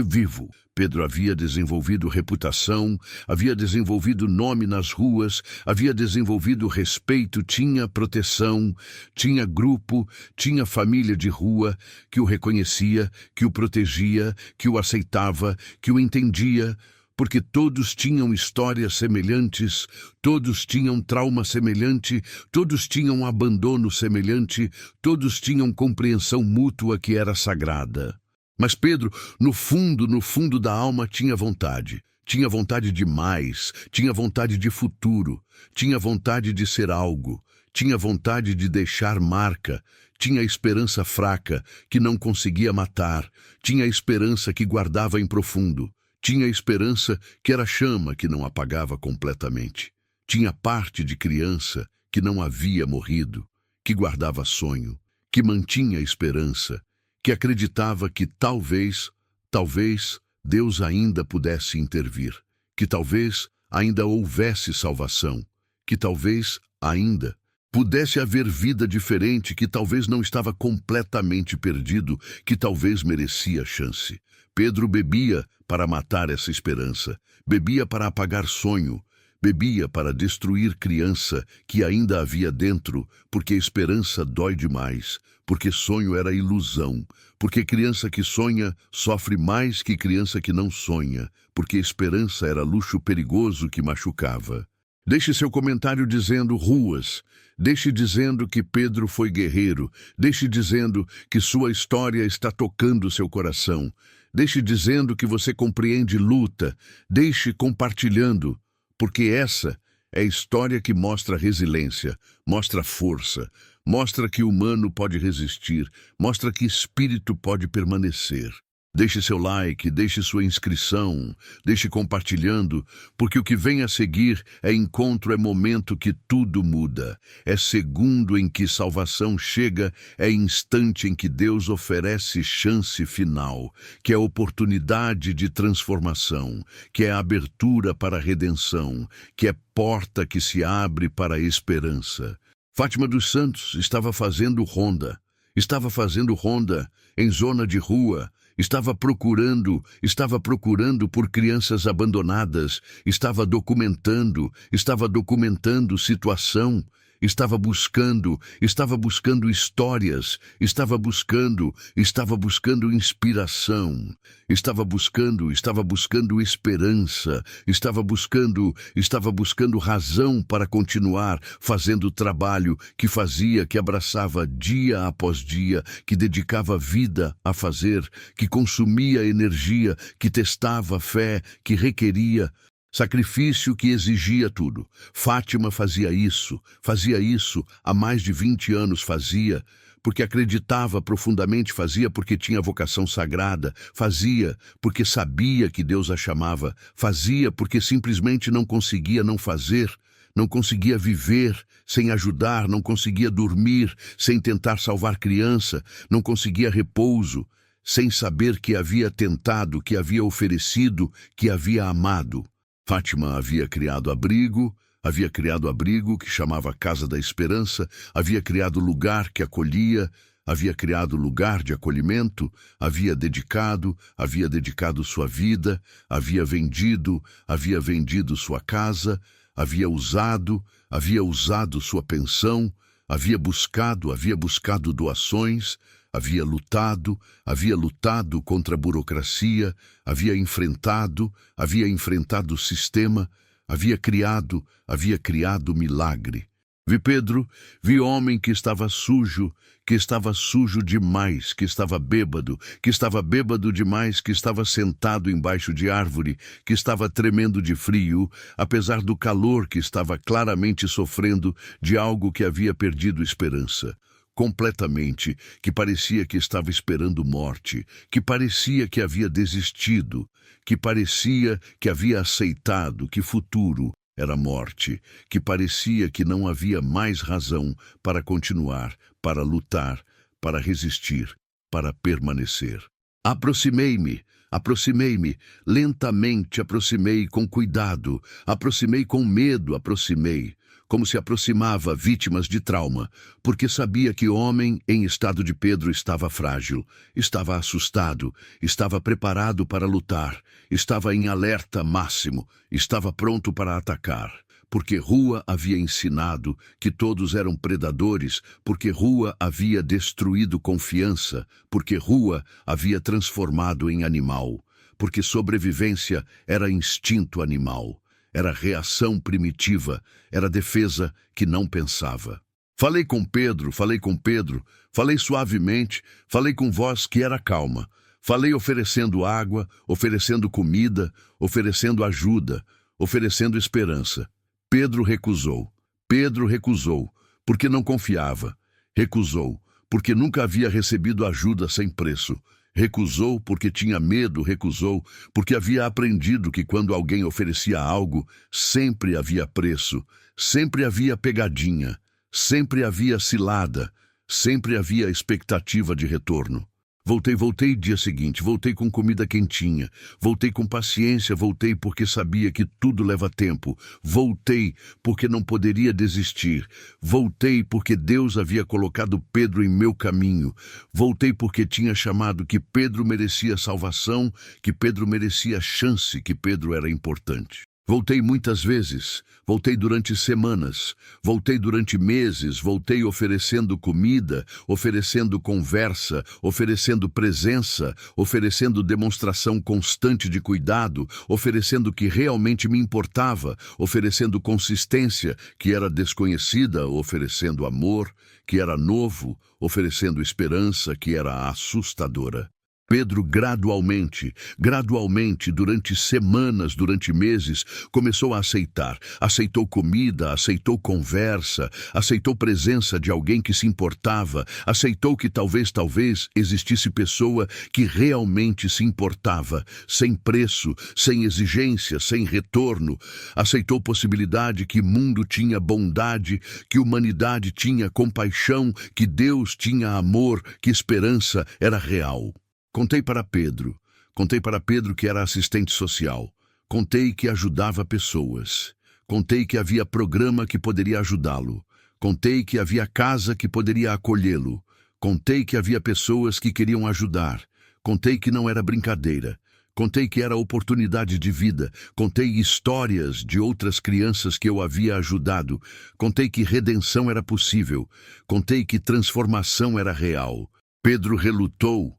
vivo. Pedro havia desenvolvido reputação, havia desenvolvido nome nas ruas, havia desenvolvido respeito, tinha proteção, tinha grupo, tinha família de rua que o reconhecia, que o protegia, que o aceitava, que o entendia, porque todos tinham histórias semelhantes, todos tinham trauma semelhante, todos tinham abandono semelhante, todos tinham compreensão mútua que era sagrada. Mas Pedro, no fundo da alma, tinha vontade. Tinha vontade de mais, tinha vontade de futuro, tinha vontade de ser algo, tinha vontade de deixar marca, tinha esperança fraca que não conseguia matar, tinha esperança que guardava em profundo, tinha esperança que era chama que não apagava completamente, tinha parte de criança que não havia morrido, que guardava sonho, que mantinha esperança, que acreditava que talvez Deus ainda pudesse intervir, que talvez ainda houvesse salvação, que talvez ainda pudesse haver vida diferente, que talvez não estava completamente perdido, que talvez merecia chance. Pedro bebia para matar essa esperança, bebia para apagar sonho, bebia para destruir criança que ainda havia dentro, porque esperança dói demais, porque sonho era ilusão, porque criança que sonha sofre mais que criança que não sonha, porque esperança era luxo perigoso que machucava. Deixe seu comentário dizendo ruas, deixe dizendo que Pedro foi guerreiro, deixe dizendo que sua história está tocando seu coração, deixe dizendo que você compreende luta, deixe compartilhando, porque essa é a história que mostra resiliência, mostra força, mostra que o humano pode resistir, mostra que espírito pode permanecer. Deixe seu like, deixe sua inscrição, deixe compartilhando, porque o que vem a seguir é encontro, é momento que tudo muda. É segundo em que salvação chega, é instante em que Deus oferece chance final, que é oportunidade de transformação, que é abertura para a redenção, que é porta que se abre para a esperança. Fátima dos Santos estava fazendo ronda em zona de rua, estava procurando por crianças abandonadas, estava documentando situação, estava buscando histórias, estava buscando inspiração, estava buscando esperança, estava buscando razão para continuar fazendo o trabalho que fazia, que abraçava dia após dia, que dedicava vida a fazer, que consumia energia, que testava fé, que requeria sacrifício, que exigia tudo. Fátima fazia isso há mais de 20 anos, fazia porque acreditava profundamente, fazia porque tinha vocação sagrada, fazia porque sabia que Deus a chamava, fazia porque simplesmente não conseguia não fazer, não conseguia viver sem ajudar, não conseguia dormir sem tentar salvar criança, não conseguia repouso sem saber que havia tentado, que havia oferecido, que havia amado. Fátima havia criado abrigo que chamava Casa da Esperança, havia criado lugar que acolhia, havia criado lugar de acolhimento, havia dedicado sua vida, havia vendido sua casa, havia usado sua pensão, havia buscado doações, havia lutado contra a burocracia, havia enfrentado o sistema, havia criado milagre. Vi homem que estava sujo demais, que estava bêbado demais, que estava sentado embaixo de árvore, que estava tremendo de frio, apesar do calor, que estava claramente sofrendo de algo, que havia perdido esperança completamente, que parecia que estava esperando morte, que parecia que havia desistido, que parecia que havia aceitado que futuro era morte, que parecia que não havia mais razão para continuar, para lutar, para resistir, para permanecer. Aproximei-me, lentamente aproximei, com cuidado, aproximei com medo, como se aproximava vítimas de trauma, porque sabia que o homem em estado de Pedro estava frágil, estava assustado, estava preparado para lutar, estava em alerta máximo, estava pronto para atacar. Porque Rua havia ensinado que todos eram predadores, porque Rua havia destruído confiança, porque Rua havia transformado em animal, porque sobrevivência era instinto animal, era reação primitiva, era defesa que não pensava. Falei com Pedro, falei suavemente, falei com voz que era calma, falei oferecendo água, oferecendo comida, oferecendo ajuda, oferecendo esperança. Pedro recusou, porque não confiava. Recusou, porque nunca havia recebido ajuda sem preço. Recusou porque tinha medo, recusou porque havia aprendido que quando alguém oferecia algo, sempre havia preço, sempre havia pegadinha, sempre havia cilada, sempre havia expectativa de retorno. Voltei dia seguinte, voltei com comida quentinha, voltei com paciência, voltei porque sabia que tudo leva tempo, voltei porque não poderia desistir, voltei porque Deus havia colocado Pedro em meu caminho, voltei porque tinha chamado que Pedro merecia salvação, que Pedro merecia chance, que Pedro era importante. Voltei muitas vezes, voltei durante semanas, voltei durante meses, voltei oferecendo comida, oferecendo conversa, oferecendo presença, oferecendo demonstração constante de cuidado, oferecendo o que realmente me importava, oferecendo consistência, que era desconhecida, oferecendo amor, que era novo, oferecendo esperança, que era assustadora. Pedro gradualmente, durante semanas, durante meses, começou a aceitar. Aceitou comida, aceitou conversa, aceitou presença de alguém que se importava, aceitou que talvez existisse pessoa que realmente se importava, sem preço, sem exigência, sem retorno. Aceitou possibilidade que mundo tinha bondade, que humanidade tinha compaixão, que Deus tinha amor, que esperança era real. Contei para Pedro que era assistente social. Contei que ajudava pessoas. Contei que havia programa que poderia ajudá-lo. Contei que havia casa que poderia acolhê-lo. Contei que havia pessoas que queriam ajudar. Contei que não era brincadeira. Contei que era oportunidade de vida. Contei histórias de outras crianças que eu havia ajudado. Contei que redenção era possível. Contei que transformação era real. Pedro relutou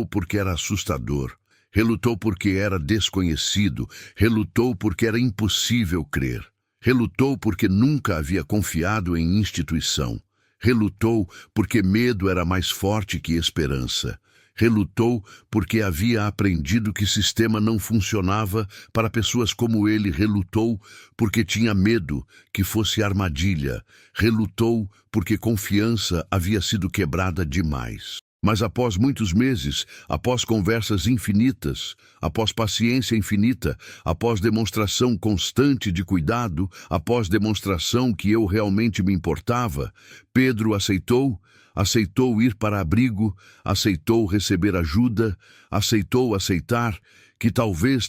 porque era assustador. Relutou porque era desconhecido. Relutou porque era impossível crer. Relutou porque nunca havia confiado em instituição. Relutou porque medo era mais forte que esperança. Relutou porque havia aprendido que sistema não funcionava para pessoas como ele. Relutou porque tinha medo que fosse armadilha. Relutou porque confiança havia sido quebrada demais. Mas após muitos meses, após conversas infinitas, após paciência infinita, após demonstração constante de cuidado, após demonstração que eu realmente me importava, Pedro aceitou ir para abrigo, aceitou receber ajuda, aceitou aceitar que talvez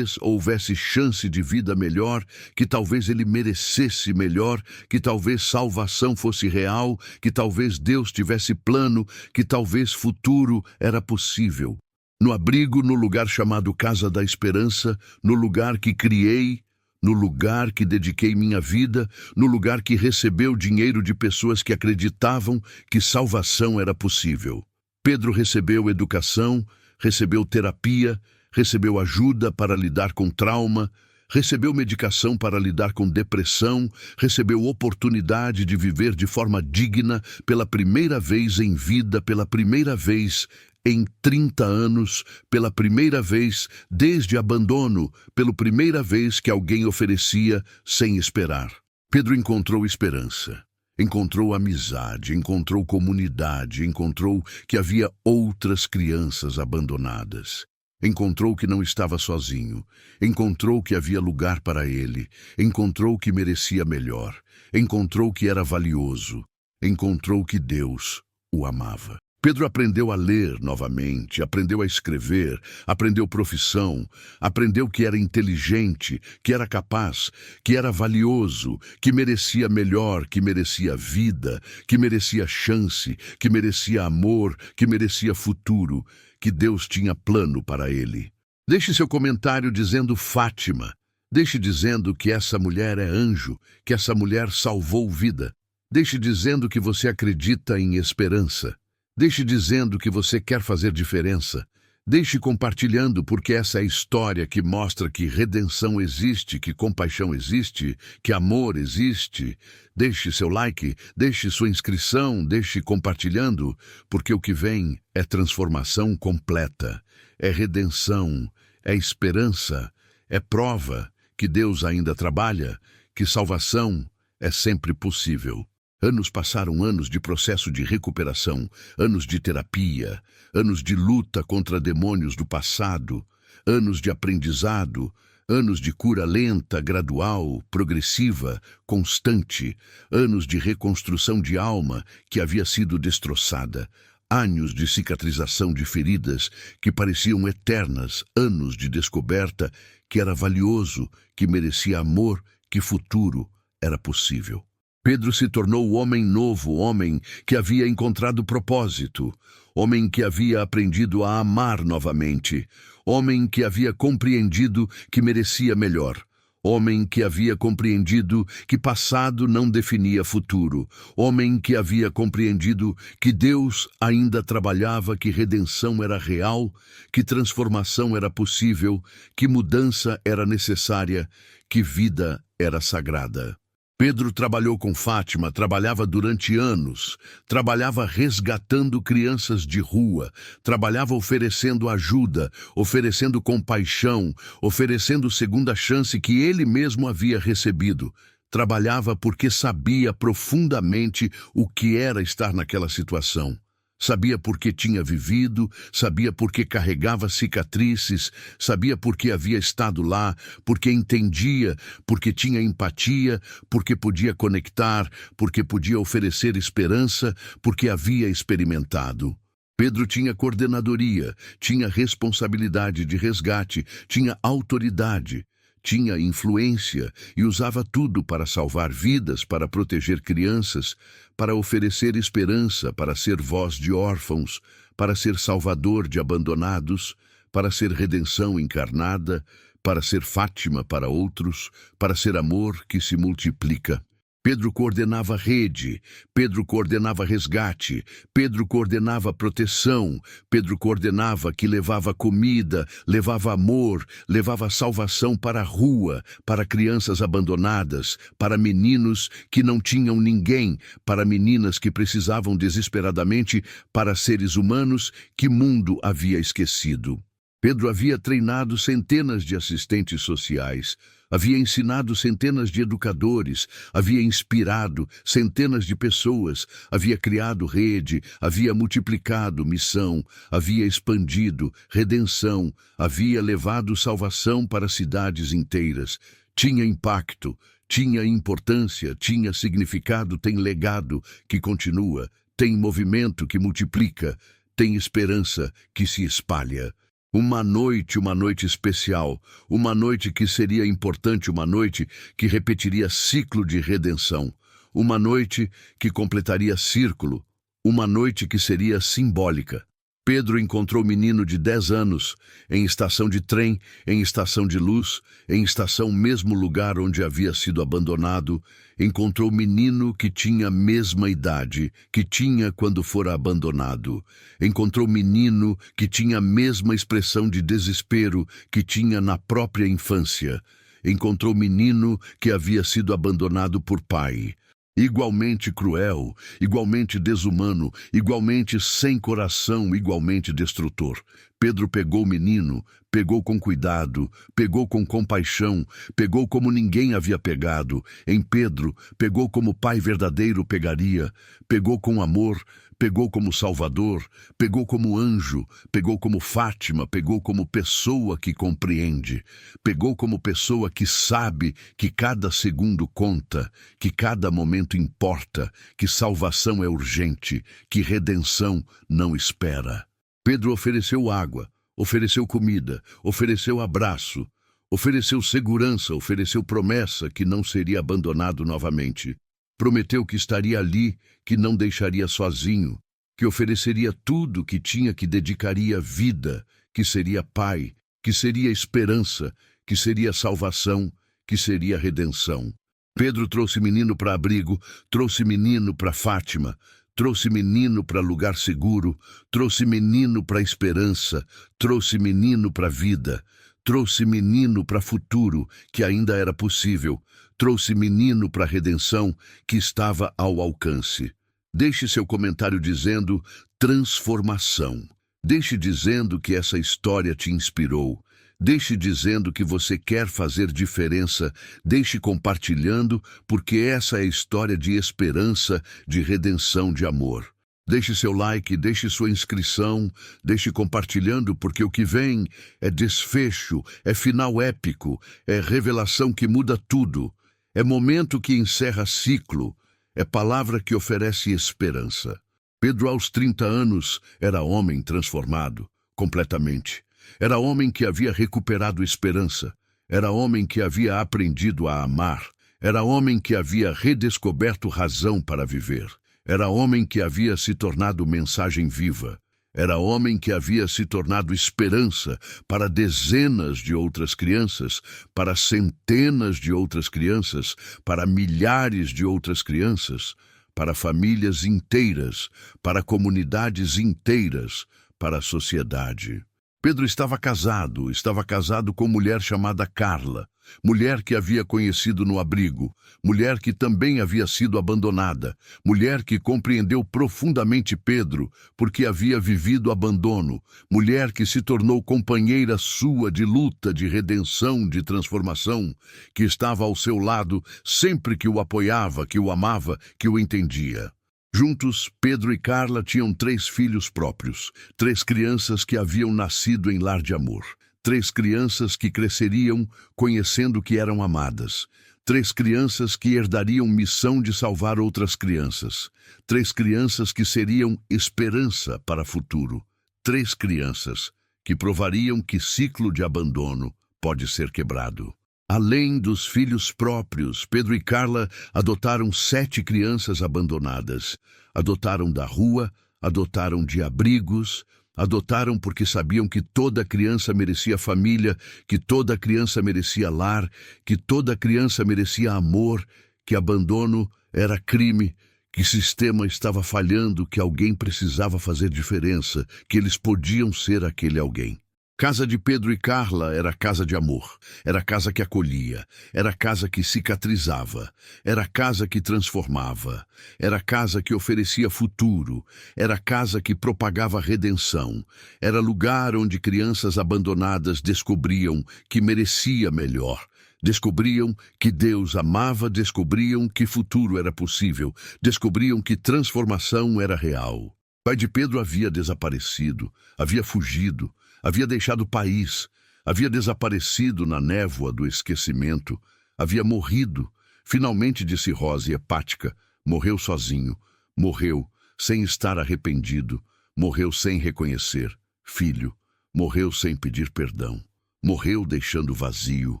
houvesse chance de vida melhor, que talvez ele merecesse melhor, que talvez salvação fosse real, que talvez Deus tivesse plano, que talvez futuro era possível. No abrigo, no lugar chamado Casa da Esperança, no lugar que criei, no lugar que dediquei minha vida, no lugar que recebeu dinheiro de pessoas que acreditavam que salvação era possível. Pedro recebeu educação, recebeu terapia, recebeu ajuda para lidar com trauma, recebeu medicação para lidar com depressão, recebeu oportunidade de viver de forma digna pela primeira vez em vida, pela primeira vez em 30 anos, pela primeira vez desde abandono, pela primeira vez que alguém oferecia sem esperar. Pedro encontrou esperança, encontrou amizade, encontrou comunidade, encontrou que havia outras crianças abandonadas. Encontrou que não estava sozinho, encontrou que havia lugar para ele, encontrou que merecia melhor, encontrou que era valioso, encontrou que Deus o amava. Pedro aprendeu a ler novamente, aprendeu a escrever, aprendeu profissão, aprendeu que era inteligente, que era capaz, que era valioso, que merecia melhor, que merecia vida, que merecia chance, que merecia amor, que merecia futuro, que Deus tinha plano para ele. Deixe seu comentário dizendo Fátima. Deixe dizendo que essa mulher é anjo, que essa mulher salvou vida. Deixe dizendo que você acredita em esperança. Deixe dizendo que você quer fazer diferença. Deixe compartilhando, porque essa é a história que mostra que redenção existe, que compaixão existe, que amor existe. Deixe seu like, deixe sua inscrição, deixe compartilhando, porque o que vem é transformação completa, é redenção, é esperança, é prova que Deus ainda trabalha, que salvação é sempre possível. Anos passaram, anos de processo de recuperação, anos de terapia, anos de luta contra demônios do passado, anos de aprendizado, anos de cura lenta, gradual, progressiva, constante, anos de reconstrução de alma que havia sido destroçada, anos de cicatrização de feridas que pareciam eternas, anos de descoberta que era valioso, que merecia amor, que futuro era possível. Pedro se tornou o homem novo, homem que havia encontrado propósito, homem que havia aprendido a amar novamente, homem que havia compreendido que merecia melhor, homem que havia compreendido que passado não definia futuro, homem que havia compreendido que Deus ainda trabalhava, que redenção era real, que transformação era possível, que mudança era necessária, que vida era sagrada. Pedro trabalhou com Fátima, trabalhava durante anos, trabalhava resgatando crianças de rua, trabalhava oferecendo ajuda, oferecendo compaixão, oferecendo segunda chance que ele mesmo havia recebido. Trabalhava porque sabia profundamente o que era estar naquela situação. Sabia por que tinha vivido, sabia por que carregava cicatrizes, sabia por que havia estado lá, porque entendia, porque tinha empatia, porque podia conectar, porque podia oferecer esperança, porque havia experimentado. Pedro tinha coordenadoria, tinha responsabilidade de resgate, tinha autoridade. Tinha influência e usava tudo para salvar vidas, para proteger crianças, para oferecer esperança, para ser voz de órfãos, para ser salvador de abandonados, para ser redenção encarnada, para ser Fátima para outros, para ser amor que se multiplica. Pedro coordenava rede, Pedro coordenava resgate, Pedro coordenava proteção, Pedro coordenava que levava comida, levava amor, levava salvação para a rua, para crianças abandonadas, para meninos que não tinham ninguém, para meninas que precisavam desesperadamente, para seres humanos que o mundo havia esquecido. Pedro havia treinado centenas de assistentes sociais, havia ensinado centenas de educadores, havia inspirado centenas de pessoas, havia criado rede, havia multiplicado missão, havia expandido redenção, havia levado salvação para cidades inteiras. Tinha impacto, tinha importância, tinha significado, tem legado que continua, tem movimento que multiplica, tem esperança que se espalha. Uma noite especial, uma noite que seria importante, uma noite que repetiria ciclo de redenção, uma noite que completaria círculo, uma noite que seria simbólica. Pedro encontrou o menino de 10 anos, em estação de trem, em estação de luz, em estação mesmo lugar onde havia sido abandonado. Encontrou o menino que tinha a mesma idade que tinha quando fora abandonado. Encontrou o menino que tinha a mesma expressão de desespero que tinha na própria infância. Encontrou o menino que havia sido abandonado por pai. Igualmente cruel, igualmente desumano, igualmente sem coração, igualmente destrutor. Pedro pegou o menino, pegou com cuidado, pegou com compaixão, pegou como ninguém havia pegado. Em Pedro, pegou como pai verdadeiro pegaria, pegou com amor, pegou como Salvador, pegou como anjo, pegou como Fátima, pegou como pessoa que compreende, pegou como pessoa que sabe que cada segundo conta, que cada momento importa, que salvação é urgente, que redenção não espera. Pedro ofereceu água, ofereceu comida, ofereceu abraço, ofereceu segurança, ofereceu promessa que não seria abandonado novamente. Prometeu que estaria ali, que não deixaria sozinho, que ofereceria tudo que tinha, que dedicaria vida, que seria pai, que seria esperança, que seria salvação, que seria redenção. Pedro trouxe menino para abrigo, trouxe menino para Fátima, trouxe menino para lugar seguro, trouxe menino para esperança, trouxe menino para vida, trouxe menino para futuro, que ainda era possível, trouxe menino para redenção, que estava ao alcance. Deixe seu comentário dizendo transformação. Deixe dizendo que essa história te inspirou. Deixe dizendo que você quer fazer diferença. Deixe compartilhando, porque essa é a história de esperança, de redenção, de amor. Deixe seu like, deixe sua inscrição, deixe compartilhando, porque o que vem é desfecho, é final épico, é revelação que muda tudo, é momento que encerra ciclo, é palavra que oferece esperança. Pedro, aos 30 anos, era homem transformado, completamente. Era homem que havia recuperado esperança. Era homem que havia aprendido a amar. Era homem que havia redescoberto razão para viver. Era homem que havia se tornado mensagem viva. Era homem que havia se tornado esperança para dezenas de outras crianças, para centenas de outras crianças, para milhares de outras crianças, para famílias inteiras, para comunidades inteiras, para a sociedade. Pedro estava casado com mulher chamada Carla. mulher que havia conhecido no abrigo, mulher que também havia sido abandonada, mulher que compreendeu profundamente Pedro, porque havia vivido abandono, mulher que se tornou companheira sua de luta, de redenção, de transformação, que estava ao seu lado sempre que o apoiava, que o amava, que o entendia. Juntos, Pedro e Carla tinham 3 filhos próprios, 3 crianças que haviam nascido em lar de amor, 3 crianças que cresceriam conhecendo que eram amadas, 3 crianças que herdariam missão de salvar outras crianças, 3 crianças que seriam esperança para o futuro, 3 crianças que provariam que ciclo de abandono pode ser quebrado. Além dos filhos próprios, Pedro e Carla adotaram 7 crianças abandonadas. Adotaram da rua, adotaram de abrigos, adotaram porque sabiam que toda criança merecia família, que toda criança merecia lar, que toda criança merecia amor, que abandono era crime, que sistema estava falhando, que alguém precisava fazer diferença, que eles podiam ser aquele alguém. Casa de Pedro e Carla era casa de amor, era casa que acolhia, era casa que cicatrizava, era casa que transformava, era casa que oferecia futuro, era casa que propagava redenção, era lugar onde crianças abandonadas descobriam que merecia melhor, descobriam que Deus amava, descobriam que futuro era possível, descobriam que transformação era real. O pai de Pedro havia desaparecido, havia fugido, havia deixado o país, havia desaparecido na névoa do esquecimento, havia morrido, finalmente de cirrose hepática, morreu sozinho, morreu sem estar arrependido, morreu sem reconhecer, filho, morreu sem pedir perdão, morreu deixando vazio,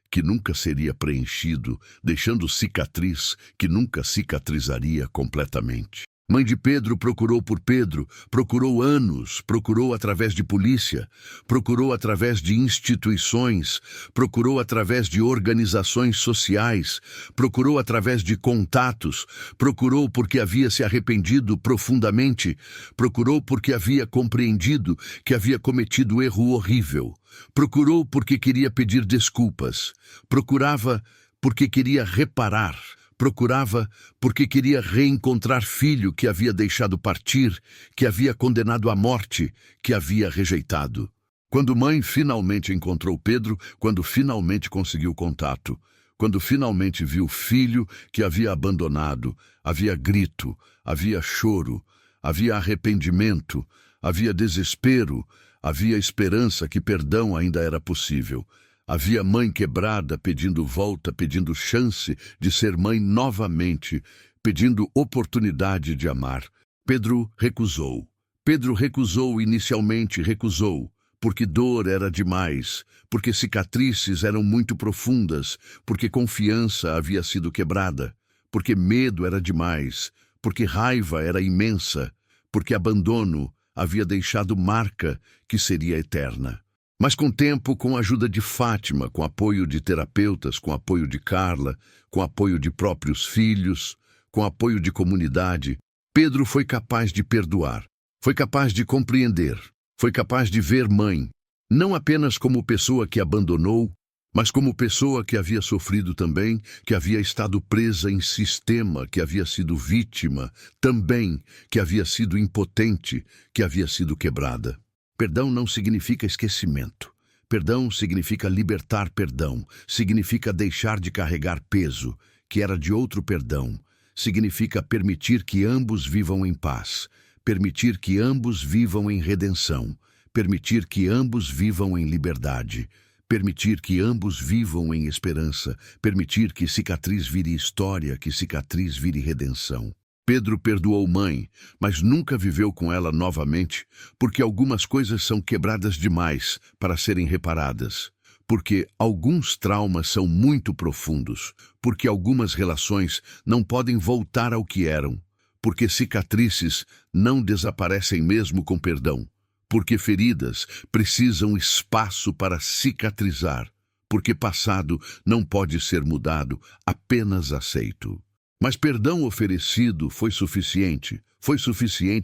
que nunca seria preenchido, deixando cicatriz, que nunca cicatrizaria completamente. Mãe de Pedro procurou por Pedro, procurou anos, procurou através de polícia, procurou através de instituições, procurou através de organizações sociais, procurou através de contatos, procurou porque havia se arrependido profundamente, procurou porque havia compreendido que havia cometido erro horrível, procurou porque queria pedir desculpas, procurava porque queria reparar, procurava porque queria reencontrar filho que havia deixado partir, que havia condenado à morte, que havia rejeitado. Quando mãe finalmente encontrou Pedro, quando finalmente conseguiu contato, quando finalmente viu filho que havia abandonado, havia grito, havia choro, havia arrependimento, havia desespero, havia esperança que perdão ainda era possível. Havia mãe quebrada pedindo volta, pedindo chance de ser mãe novamente, pedindo oportunidade de amar. Pedro recusou. Pedro recusou inicialmente, recusou, porque dor era demais, porque cicatrizes eram muito profundas, porque confiança havia sido quebrada, porque medo era demais, porque raiva era imensa, porque abandono havia deixado marca que seria eterna. Mas com o tempo, com a ajuda de Fátima, com apoio de terapeutas, com apoio de Carla, com apoio de próprios filhos, com apoio de comunidade, Pedro foi capaz de perdoar, foi capaz de compreender, foi capaz de ver mãe, não apenas como pessoa que abandonou, mas como pessoa que havia sofrido também, que havia estado presa em sistema, que havia sido vítima, também, que havia sido impotente, que havia sido quebrada. Perdão não significa esquecimento. Perdão significa libertar perdão, significa deixar de carregar peso, que era de outro perdão. Significa permitir que ambos vivam em paz, permitir que ambos vivam em redenção, permitir que ambos vivam em liberdade, permitir que ambos vivam em esperança, permitir que cicatriz vire história, que cicatriz vire redenção. Pedro perdoou mãe, mas nunca viveu com ela novamente, porque algumas coisas são quebradas demais para serem reparadas, porque alguns traumas são muito profundos, porque algumas relações não podem voltar ao que eram, porque cicatrizes não desaparecem mesmo com perdão, porque feridas precisam espaço para cicatrizar, porque passado não pode ser mudado, apenas aceito. Mas perdão oferecido foi suficiente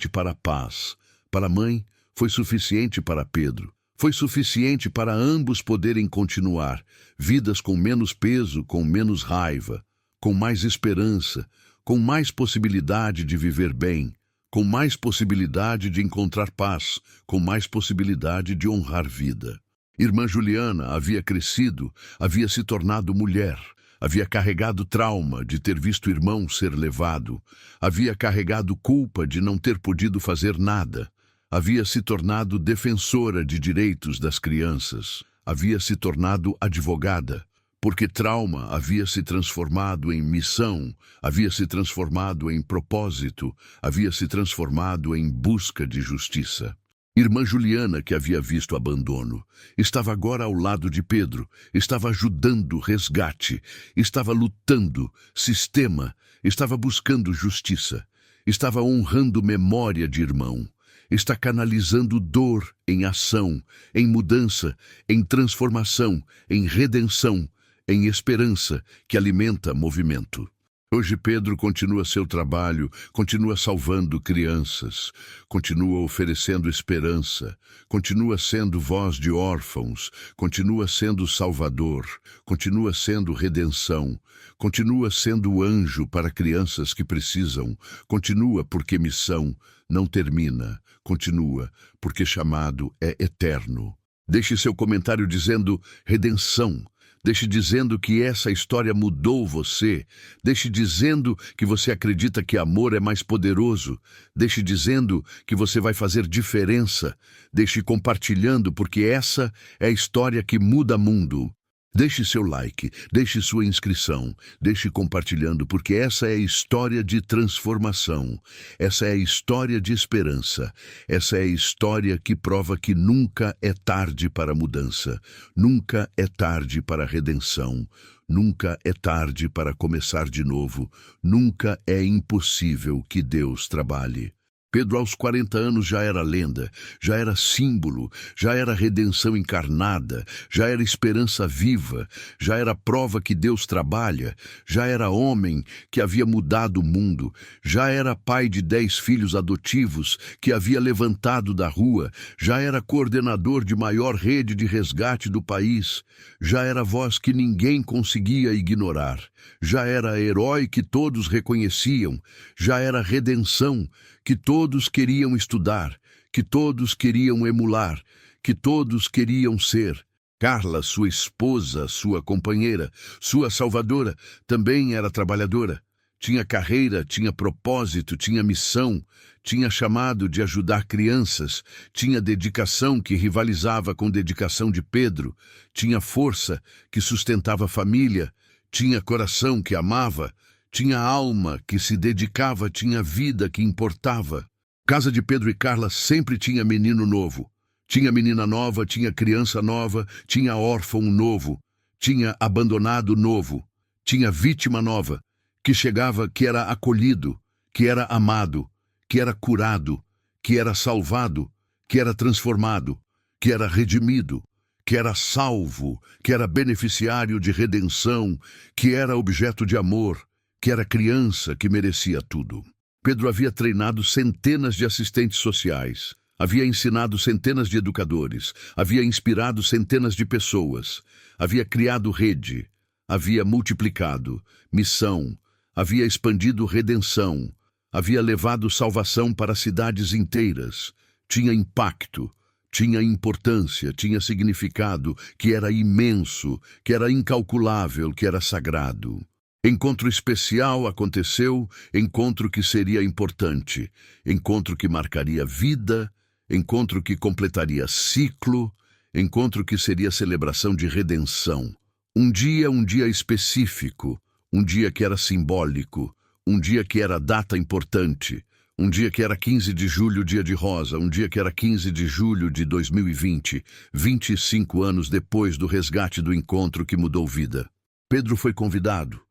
para a paz. Para a mãe, foi suficiente para Pedro. Foi suficiente para ambos poderem continuar, vidas com menos peso, com menos raiva, com mais esperança, com mais possibilidade de viver bem, com mais possibilidade de encontrar paz, com mais possibilidade de honrar vida. Irmã Juliana havia crescido, havia se tornado mulher, havia carregado trauma de ter visto irmão ser levado, havia carregado culpa de não ter podido fazer nada, havia se tornado defensora de direitos das crianças, havia se tornado advogada, porque trauma havia se transformado em missão, havia se transformado em propósito, havia se transformado em busca de justiça. Irmã Juliana, que havia visto abandono, estava agora ao lado de Pedro, estava ajudando o resgate, estava lutando, sistema, estava buscando justiça, estava honrando memória de irmão, está canalizando dor em ação, em mudança, em transformação, em redenção, em esperança que alimenta movimento. Hoje Pedro continua seu trabalho, continua salvando crianças, continua oferecendo esperança, continua sendo voz de órfãos, continua sendo salvador, continua sendo redenção, continua sendo anjo para crianças que precisam, continua porque missão não termina, continua porque chamado é eterno. Deixe seu comentário dizendo redenção. Deixe dizendo que essa história mudou você. Deixe dizendo que você acredita que amor é mais poderoso. Deixe dizendo que você vai fazer diferença. Deixe compartilhando, porque essa é a história que muda mundo. Deixe seu like, deixe sua inscrição, deixe compartilhando, porque essa é a história de transformação, essa é a história de esperança, essa é a história que prova que nunca é tarde para a mudança, nunca é tarde para a redenção, nunca é tarde para começar de novo, nunca é impossível que Deus trabalhe. Pedro, aos 40 anos, já era lenda, já era símbolo, já era redenção encarnada, já era esperança viva, já era prova que Deus trabalha, já era homem que havia mudado o mundo, já era pai de 10 filhos adotivos que havia levantado da rua, já era coordenador de maior rede de resgate do país, já era voz que ninguém conseguia ignorar, já era herói que todos reconheciam, já era redenção que todos queriam estudar, que todos queriam emular, que todos queriam ser. Carla, sua esposa, sua companheira, sua salvadora, também era trabalhadora. Tinha carreira, tinha propósito, tinha missão, tinha chamado de ajudar crianças, tinha dedicação que rivalizava com dedicação de Pedro, tinha força que sustentava a família, tinha coração que amava, tinha alma que se dedicava, tinha vida que importava. Casa de Pedro e Carla sempre tinha menino novo. Tinha menina nova, tinha criança nova, tinha órfão novo, tinha abandonado novo, tinha vítima nova, que chegava, que era acolhido, que era amado, que era curado, que era salvado, que era transformado, que era redimido, que era salvo, que era beneficiário de redenção, que era objeto de amor, que era criança que merecia tudo. Pedro havia treinado centenas de assistentes sociais, havia ensinado centenas de educadores, havia inspirado centenas de pessoas, havia criado rede, havia multiplicado missão, havia expandido redenção, havia levado salvação para cidades inteiras, tinha impacto, tinha importância, tinha significado, que era imenso, que era incalculável, que era sagrado. Encontro especial aconteceu, encontro que seria importante, encontro que marcaria vida, encontro que completaria ciclo, encontro que seria celebração de redenção. Um dia específico, um dia que era simbólico, um dia que era data importante, um dia que era 15 de julho, dia de rosa, um dia que era 15 de julho de 2020, 25 anos depois do resgate do encontro que mudou vida. Pedro foi convidado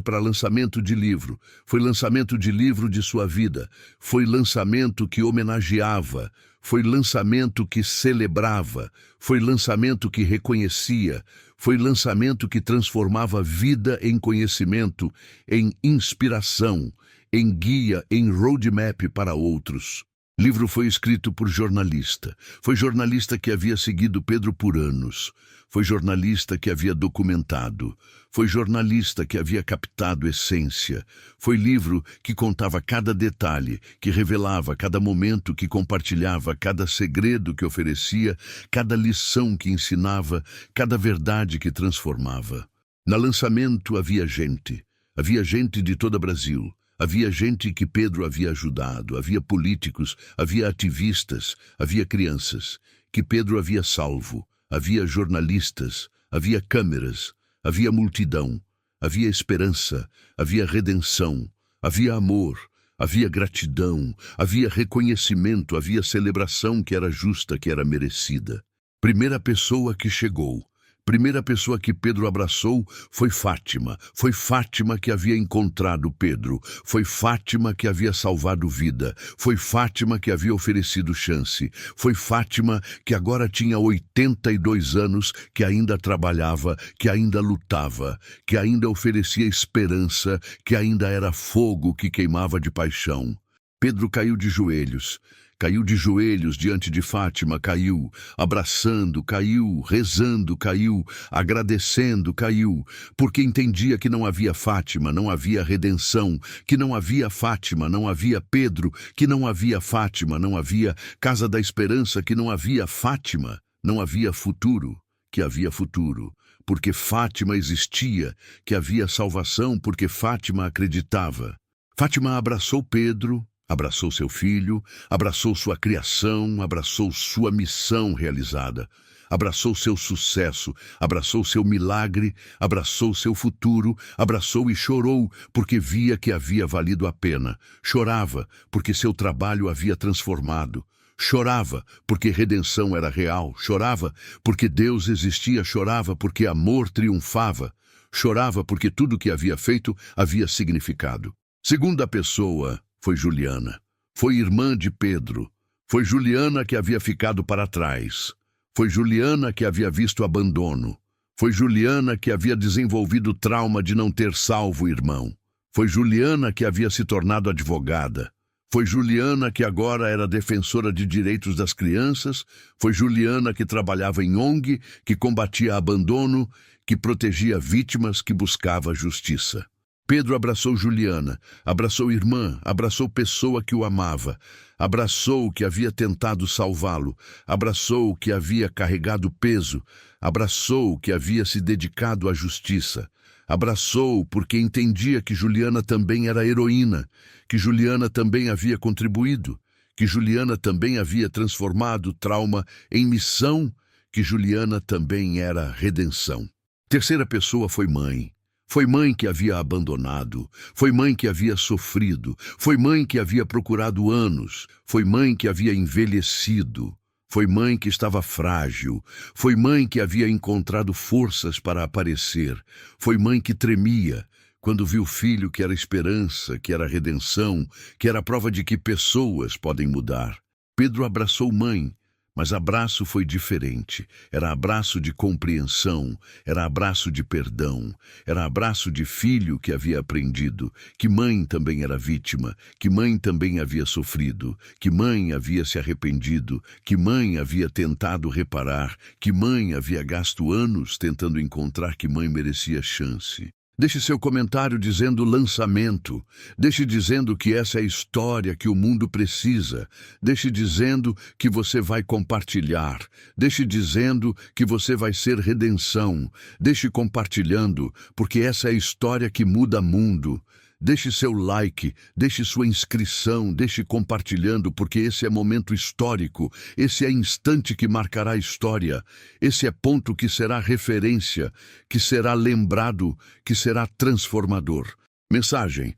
para lançamento de livro, foi lançamento de livro de sua vida, foi lançamento que homenageava, foi lançamento que celebrava, foi lançamento que reconhecia, foi lançamento que transformava vida em conhecimento, em inspiração, em guia, em roadmap para outros. Livro foi escrito por jornalista. Foi jornalista que havia seguido Pedro por anos. Foi jornalista que havia documentado. Foi jornalista que havia captado essência. Foi livro que contava cada detalhe, que revelava cada momento, que compartilhava cada segredo que oferecia, cada lição que ensinava, cada verdade que transformava. No lançamento havia gente. Havia gente de todo o Brasil. Havia gente que Pedro havia ajudado, havia políticos, havia ativistas, havia crianças, que Pedro havia salvo, havia jornalistas, havia câmeras, havia multidão, havia esperança, havia redenção, havia amor, havia gratidão, havia reconhecimento, havia celebração que era justa, que era merecida. Primeira pessoa que chegou. Primeira pessoa que Pedro abraçou foi Fátima. Foi Fátima que havia encontrado Pedro. Foi Fátima que havia salvado vida. Foi Fátima que havia oferecido chance. Foi Fátima que agora tinha 82 anos, que ainda trabalhava, que ainda lutava, que ainda oferecia esperança, que ainda era fogo que queimava de paixão. Pedro caiu de joelhos. Caiu de joelhos diante de Fátima, caiu, abraçando, caiu, rezando, caiu, agradecendo, caiu, porque entendia que não havia Fátima, não havia redenção, que não havia Fátima, não havia Pedro, que não havia Fátima, não havia Casa da Esperança, que não havia Fátima, não havia futuro, que havia futuro, porque Fátima existia, que havia salvação, porque Fátima acreditava. Fátima abraçou Pedro, abraçou seu filho, abraçou sua criação, abraçou sua missão realizada, abraçou seu sucesso, abraçou seu milagre, abraçou seu futuro, abraçou e chorou porque via que havia valido a pena. Chorava porque seu trabalho havia transformado. Chorava porque redenção era real. Chorava porque Deus existia. Chorava porque amor triunfava. Chorava porque tudo que havia feito havia significado. Segunda pessoa foi Juliana. Foi irmã de Pedro. Foi Juliana que havia ficado para trás. Foi Juliana que havia visto abandono. Foi Juliana que havia desenvolvido o trauma de não ter salvo o irmão. Foi Juliana que havia se tornado advogada. Foi Juliana que agora era defensora de direitos das crianças. Foi Juliana que trabalhava em ONG, que combatia abandono, que protegia vítimas, que buscava justiça. Pedro abraçou Juliana, abraçou irmã, abraçou pessoa que o amava, abraçou o que havia tentado salvá-lo, abraçou o que havia carregado peso, abraçou o que havia se dedicado à justiça, abraçou porque entendia que Juliana também era heroína, que Juliana também havia contribuído, que Juliana também havia transformado trauma em missão, que Juliana também era redenção. Terceira pessoa foi mãe. Foi mãe que havia abandonado, foi mãe que havia sofrido, foi mãe que havia procurado anos, foi mãe que havia envelhecido, foi mãe que estava frágil, foi mãe que havia encontrado forças para aparecer, foi mãe que tremia quando viu o filho que era esperança, que era redenção, que era a prova de que pessoas podem mudar. Pedro abraçou mãe. Mas abraço foi diferente, era abraço de compreensão, era abraço de perdão, era abraço de filho que havia aprendido, que mãe também era vítima, que mãe também havia sofrido, que mãe havia se arrependido, que mãe havia tentado reparar, que mãe havia gasto anos tentando encontrar que mãe merecia chance. Deixe seu comentário dizendo lançamento. Deixe dizendo que essa é a história que o mundo precisa. Deixe dizendo que você vai compartilhar. Deixe dizendo que você vai ser redenção. Deixe compartilhando, porque essa é a história que muda mundo. Deixe seu like, deixe sua inscrição, deixe compartilhando, porque esse é momento histórico, esse é instante que marcará a história, esse é ponto que será referência, que será lembrado, que será transformador. Mensagem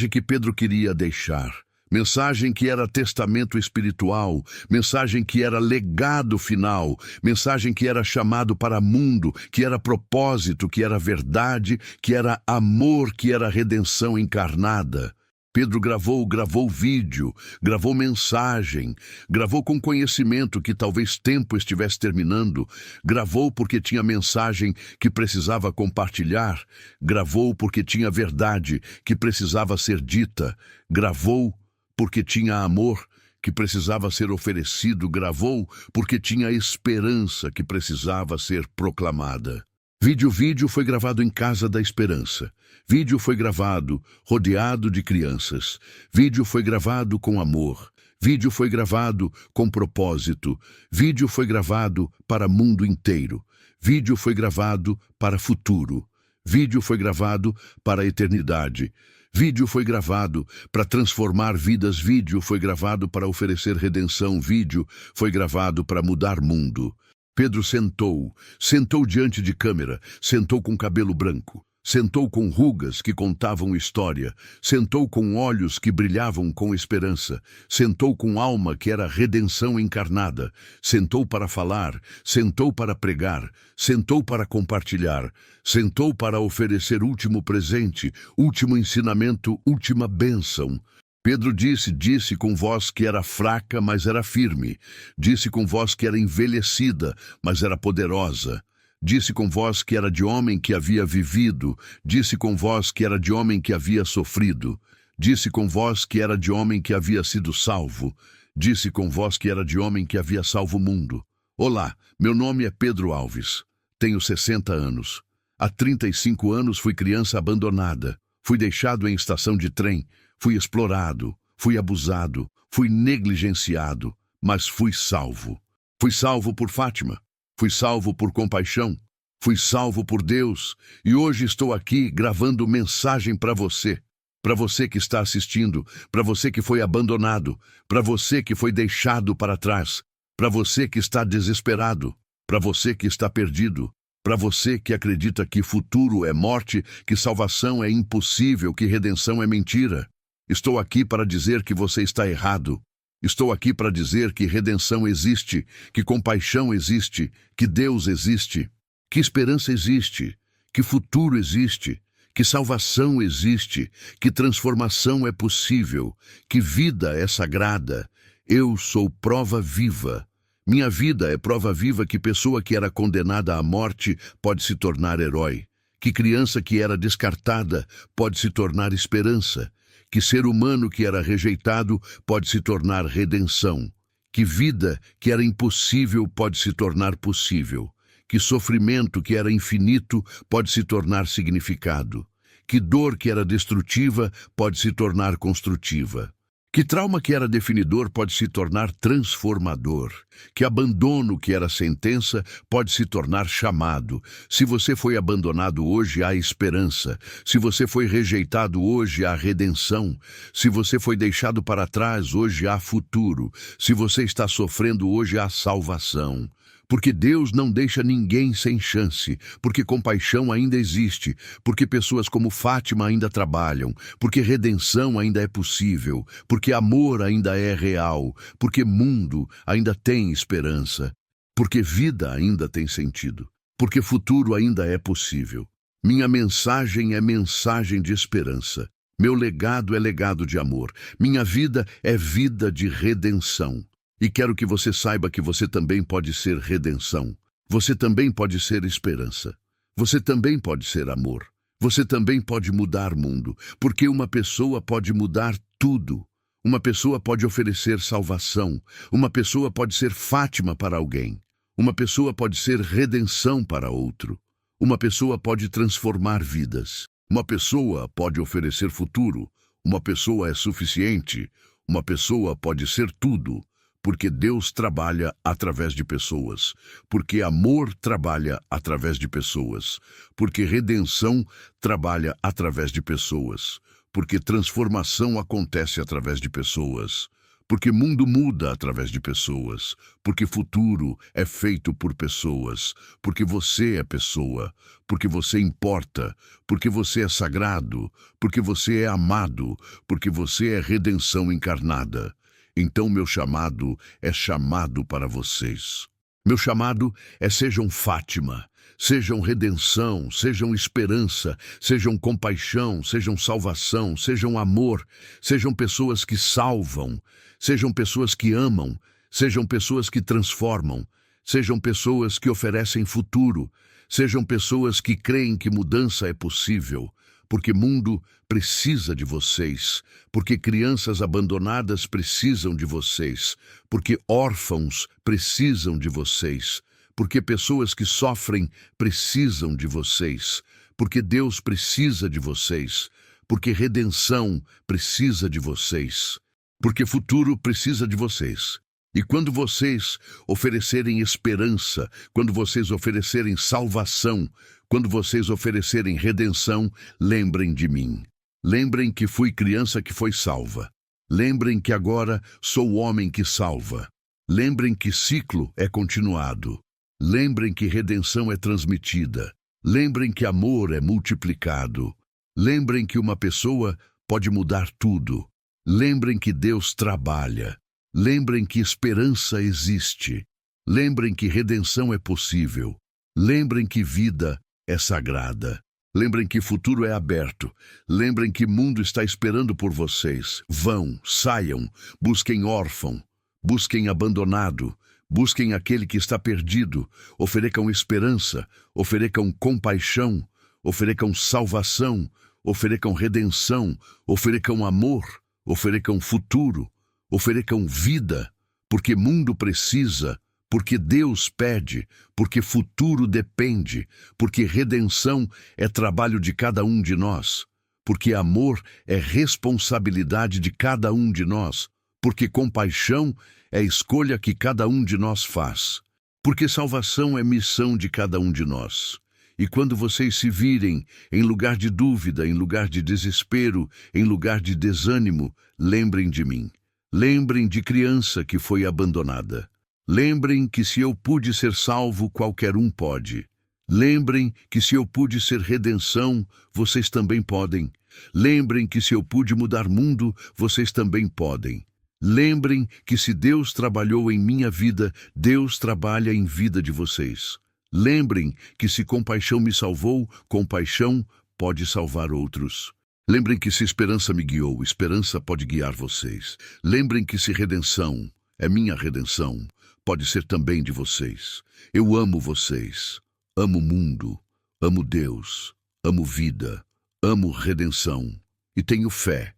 que Pedro queria deixar. Mensagem que era testamento espiritual, mensagem que era legado final, mensagem que era chamado para mundo, que era propósito, que era verdade, que era amor, que era redenção encarnada. Pedro gravou vídeo, gravou mensagem, gravou com conhecimento que talvez tempo estivesse terminando, gravou porque tinha mensagem que precisava compartilhar, gravou porque tinha verdade que precisava ser dita, gravou porque tinha amor que precisava ser oferecido, gravou porque tinha esperança que precisava ser proclamada. Vídeo foi gravado em Casa da Esperança. Vídeo foi gravado rodeado de crianças. Vídeo foi gravado com amor. Vídeo foi gravado com propósito. Vídeo foi gravado para mundo inteiro. Vídeo foi gravado para futuro. Vídeo foi gravado para a eternidade. Vídeo foi gravado para transformar vidas. Vídeo foi gravado para oferecer redenção. Vídeo foi gravado para mudar mundo. Pedro sentou diante de câmera, sentou com cabelo branco, sentou com rugas que contavam história, sentou com olhos que brilhavam com esperança, sentou com alma que era redenção encarnada, sentou para falar, sentou para pregar, sentou para compartilhar, sentou para oferecer último presente, último ensinamento, última bênção. Pedro disse com voz que era fraca, mas era firme. Disse com voz que era envelhecida, mas era poderosa. Disse com voz que era de homem que havia vivido. Disse com voz que era de homem que havia sofrido. Disse com voz que era de homem que havia sido salvo. Disse com voz que era de homem que havia salvo o mundo. Olá, meu nome é Pedro Alves. Tenho 60 anos. Há 35 anos fui criança abandonada. Fui deixado em estação de trem. Fui explorado, fui abusado, fui negligenciado, mas fui salvo. Fui salvo por Fátima, fui salvo por compaixão, fui salvo por Deus e hoje estou aqui gravando mensagem para você que está assistindo, para você que foi abandonado, para você que foi deixado para trás, para você que está desesperado, para você que está perdido, para você que acredita que futuro é morte, que salvação é impossível, que redenção é mentira. Estou aqui para dizer que você está errado. Estou aqui para dizer que redenção existe, que compaixão existe, que Deus existe, que esperança existe, que futuro existe, que salvação existe, que transformação é possível, que vida é sagrada. Eu sou prova viva. Minha vida é prova viva que pessoa que era condenada à morte pode se tornar herói, que criança que era descartada pode se tornar esperança, que ser humano que era rejeitado pode se tornar redenção, que vida que era impossível pode se tornar possível, que sofrimento que era infinito pode se tornar significado, que dor que era destrutiva pode se tornar construtiva, que trauma que era definidor pode se tornar transformador, que abandono que era sentença pode se tornar chamado. Se você foi abandonado hoje, há esperança. Se você foi rejeitado hoje, há redenção. Se você foi deixado para trás, hoje há futuro. Se você está sofrendo hoje, há salvação. Porque Deus não deixa ninguém sem chance, porque compaixão ainda existe, porque pessoas como Fátima ainda trabalham, porque redenção ainda é possível, porque amor ainda é real, porque mundo ainda tem esperança, porque vida ainda tem sentido, porque futuro ainda é possível. Minha mensagem é mensagem de esperança. Meu legado é legado de amor. Minha vida é vida de redenção. E quero que você saiba que você também pode ser redenção. Você também pode ser esperança. Você também pode ser amor. Você também pode mudar o mundo, porque uma pessoa pode mudar tudo. Uma pessoa pode oferecer salvação. Uma pessoa pode ser Fátima para alguém. Uma pessoa pode ser redenção para outro. Uma pessoa pode transformar vidas. Uma pessoa pode oferecer futuro. Uma pessoa é suficiente. Uma pessoa pode ser tudo. Porque Deus trabalha através de pessoas, porque amor trabalha através de pessoas, porque redenção trabalha através de pessoas, porque transformação acontece através de pessoas, porque mundo muda através de pessoas, porque futuro é feito por pessoas, porque você é pessoa, porque você importa, porque você é sagrado, porque você é amado, porque você é redenção encarnada. Então meu chamado é chamado para vocês. Meu chamado é sejam Fátima, sejam redenção, sejam esperança, sejam compaixão, sejam salvação, sejam amor, sejam pessoas que salvam, sejam pessoas que amam, sejam pessoas que transformam, sejam pessoas que oferecem futuro, sejam pessoas que creem que mudança é possível, porque mundo precisa de vocês, porque crianças abandonadas precisam de vocês, porque órfãos precisam de vocês, porque pessoas que sofrem precisam de vocês, porque Deus precisa de vocês, porque redenção precisa de vocês, porque futuro precisa de vocês. E quando vocês oferecerem esperança, quando vocês oferecerem salvação, quando vocês oferecerem redenção, lembrem de mim. Lembrem que fui criança que foi salva. Lembrem que agora sou o homem que salva. Lembrem que ciclo é continuado. Lembrem que redenção é transmitida. Lembrem que amor é multiplicado. Lembrem que uma pessoa pode mudar tudo. Lembrem que Deus trabalha. Lembrem que esperança existe. Lembrem que redenção é possível. Lembrem que vida é sagrada. Lembrem que futuro é aberto. Lembrem que mundo está esperando por vocês. Vão, saiam, busquem órfão, busquem abandonado, busquem aquele que está perdido, ofereçam esperança, ofereçam compaixão, ofereçam salvação, ofereçam redenção, ofereçam amor, ofereçam futuro, ofereçam vida, porque mundo precisa, porque Deus pede, porque futuro depende, porque redenção é trabalho de cada um de nós, porque amor é responsabilidade de cada um de nós, porque compaixão é escolha que cada um de nós faz, porque salvação é missão de cada um de nós. E quando vocês se virem em lugar de dúvida, em lugar de desespero, em lugar de desânimo, lembrem de mim. Lembrem de criança que foi abandonada. Lembrem que se eu pude ser salvo, qualquer um pode. Lembrem que se eu pude ser redenção, vocês também podem. Lembrem que se eu pude mudar mundo, vocês também podem. Lembrem que se Deus trabalhou em minha vida, Deus trabalha em vida de vocês. Lembrem que se compaixão me salvou, compaixão pode salvar outros. Lembrem que se esperança me guiou, esperança pode guiar vocês. Lembrem que se redenção é minha redenção, pode ser também de vocês. Eu amo vocês, amo o mundo, amo Deus, amo vida, amo redenção. E tenho fé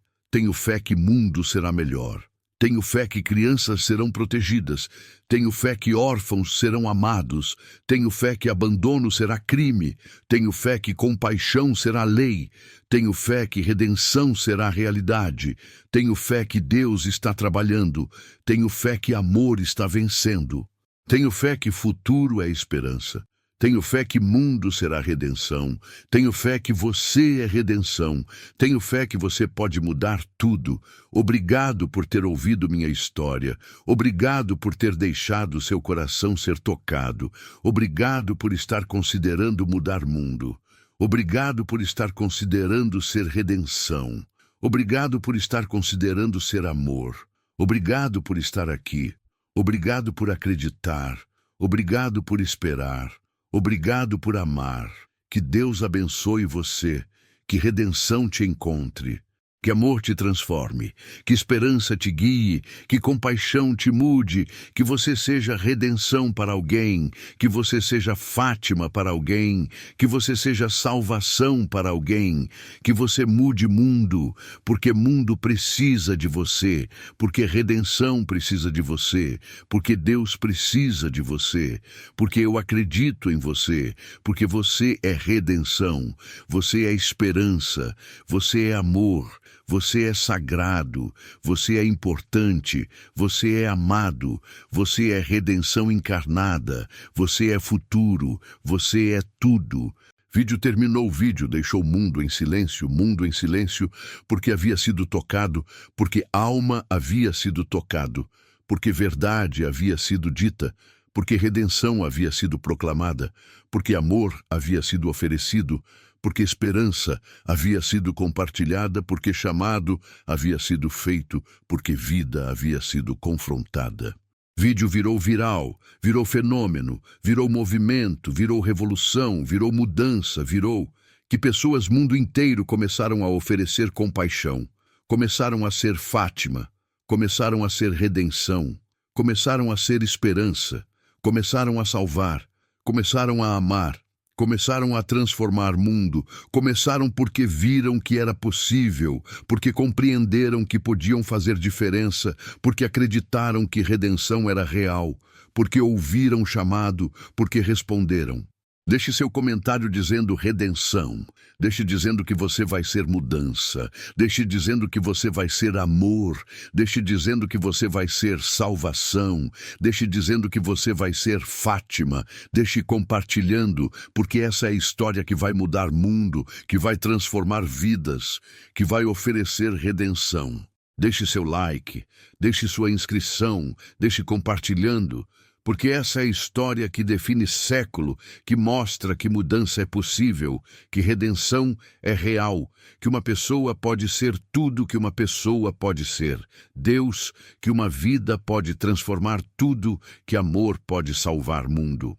que mundo será melhor. Tenho fé que crianças serão protegidas. Tenho fé que órfãos serão amados. Tenho fé que abandono será crime. Tenho fé que compaixão será lei. Tenho fé que redenção será realidade. Tenho fé que Deus está trabalhando. Tenho fé que amor está vencendo. Tenho fé que futuro é esperança. Tenho fé que mundo será redenção. Tenho fé que você é redenção. Tenho fé que você pode mudar tudo. Obrigado por ter ouvido minha história. Obrigado por ter deixado seu coração ser tocado. Obrigado por estar considerando mudar mundo. Obrigado por estar considerando ser redenção. Obrigado por estar considerando ser amor. Obrigado por estar aqui. Obrigado por acreditar. Obrigado por esperar. Obrigado por amar. Que Deus abençoe você. Que redenção te encontre. Que amor te transforme, que esperança te guie, que compaixão te mude, que você seja redenção para alguém, que você seja Fátima para alguém, que você seja salvação para alguém, que você mude mundo, porque mundo precisa de você, porque redenção precisa de você, porque Deus precisa de você, porque eu acredito em você, porque você é redenção, você é esperança, você é amor. Você é sagrado, você é importante, você é amado, você é redenção encarnada, você é futuro, você é tudo. Vídeo terminou o vídeo, deixou o mundo em silêncio, porque havia sido tocado, porque alma havia sido tocado, porque verdade havia sido dita, porque redenção havia sido proclamada, porque amor havia sido oferecido, porque esperança havia sido compartilhada, porque chamado havia sido feito, porque vida havia sido confrontada. Vídeo virou viral, virou fenômeno, virou movimento, virou revolução, virou mudança, virou que pessoas mundo inteiro começaram a oferecer compaixão, começaram a ser Fátima, começaram a ser redenção, começaram a ser esperança, começaram a salvar, começaram a amar, começaram a transformar mundo, começaram porque viram que era possível, porque compreenderam que podiam fazer diferença, porque acreditaram que redenção era real, porque ouviram o chamado, porque responderam. Deixe seu comentário dizendo redenção. Deixe dizendo que você vai ser mudança. Deixe dizendo que você vai ser amor. Deixe dizendo que você vai ser salvação. Deixe dizendo que você vai ser Fátima. Deixe compartilhando, porque essa é a história que vai mudar mundo, que vai transformar vidas, que vai oferecer redenção. Deixe seu like, deixe sua inscrição, deixe compartilhando, porque essa é a história que define século, que mostra que mudança é possível, que redenção é real, que uma pessoa pode ser tudo que uma pessoa pode ser. Deus, que uma vida pode transformar tudo, que amor pode salvar mundo.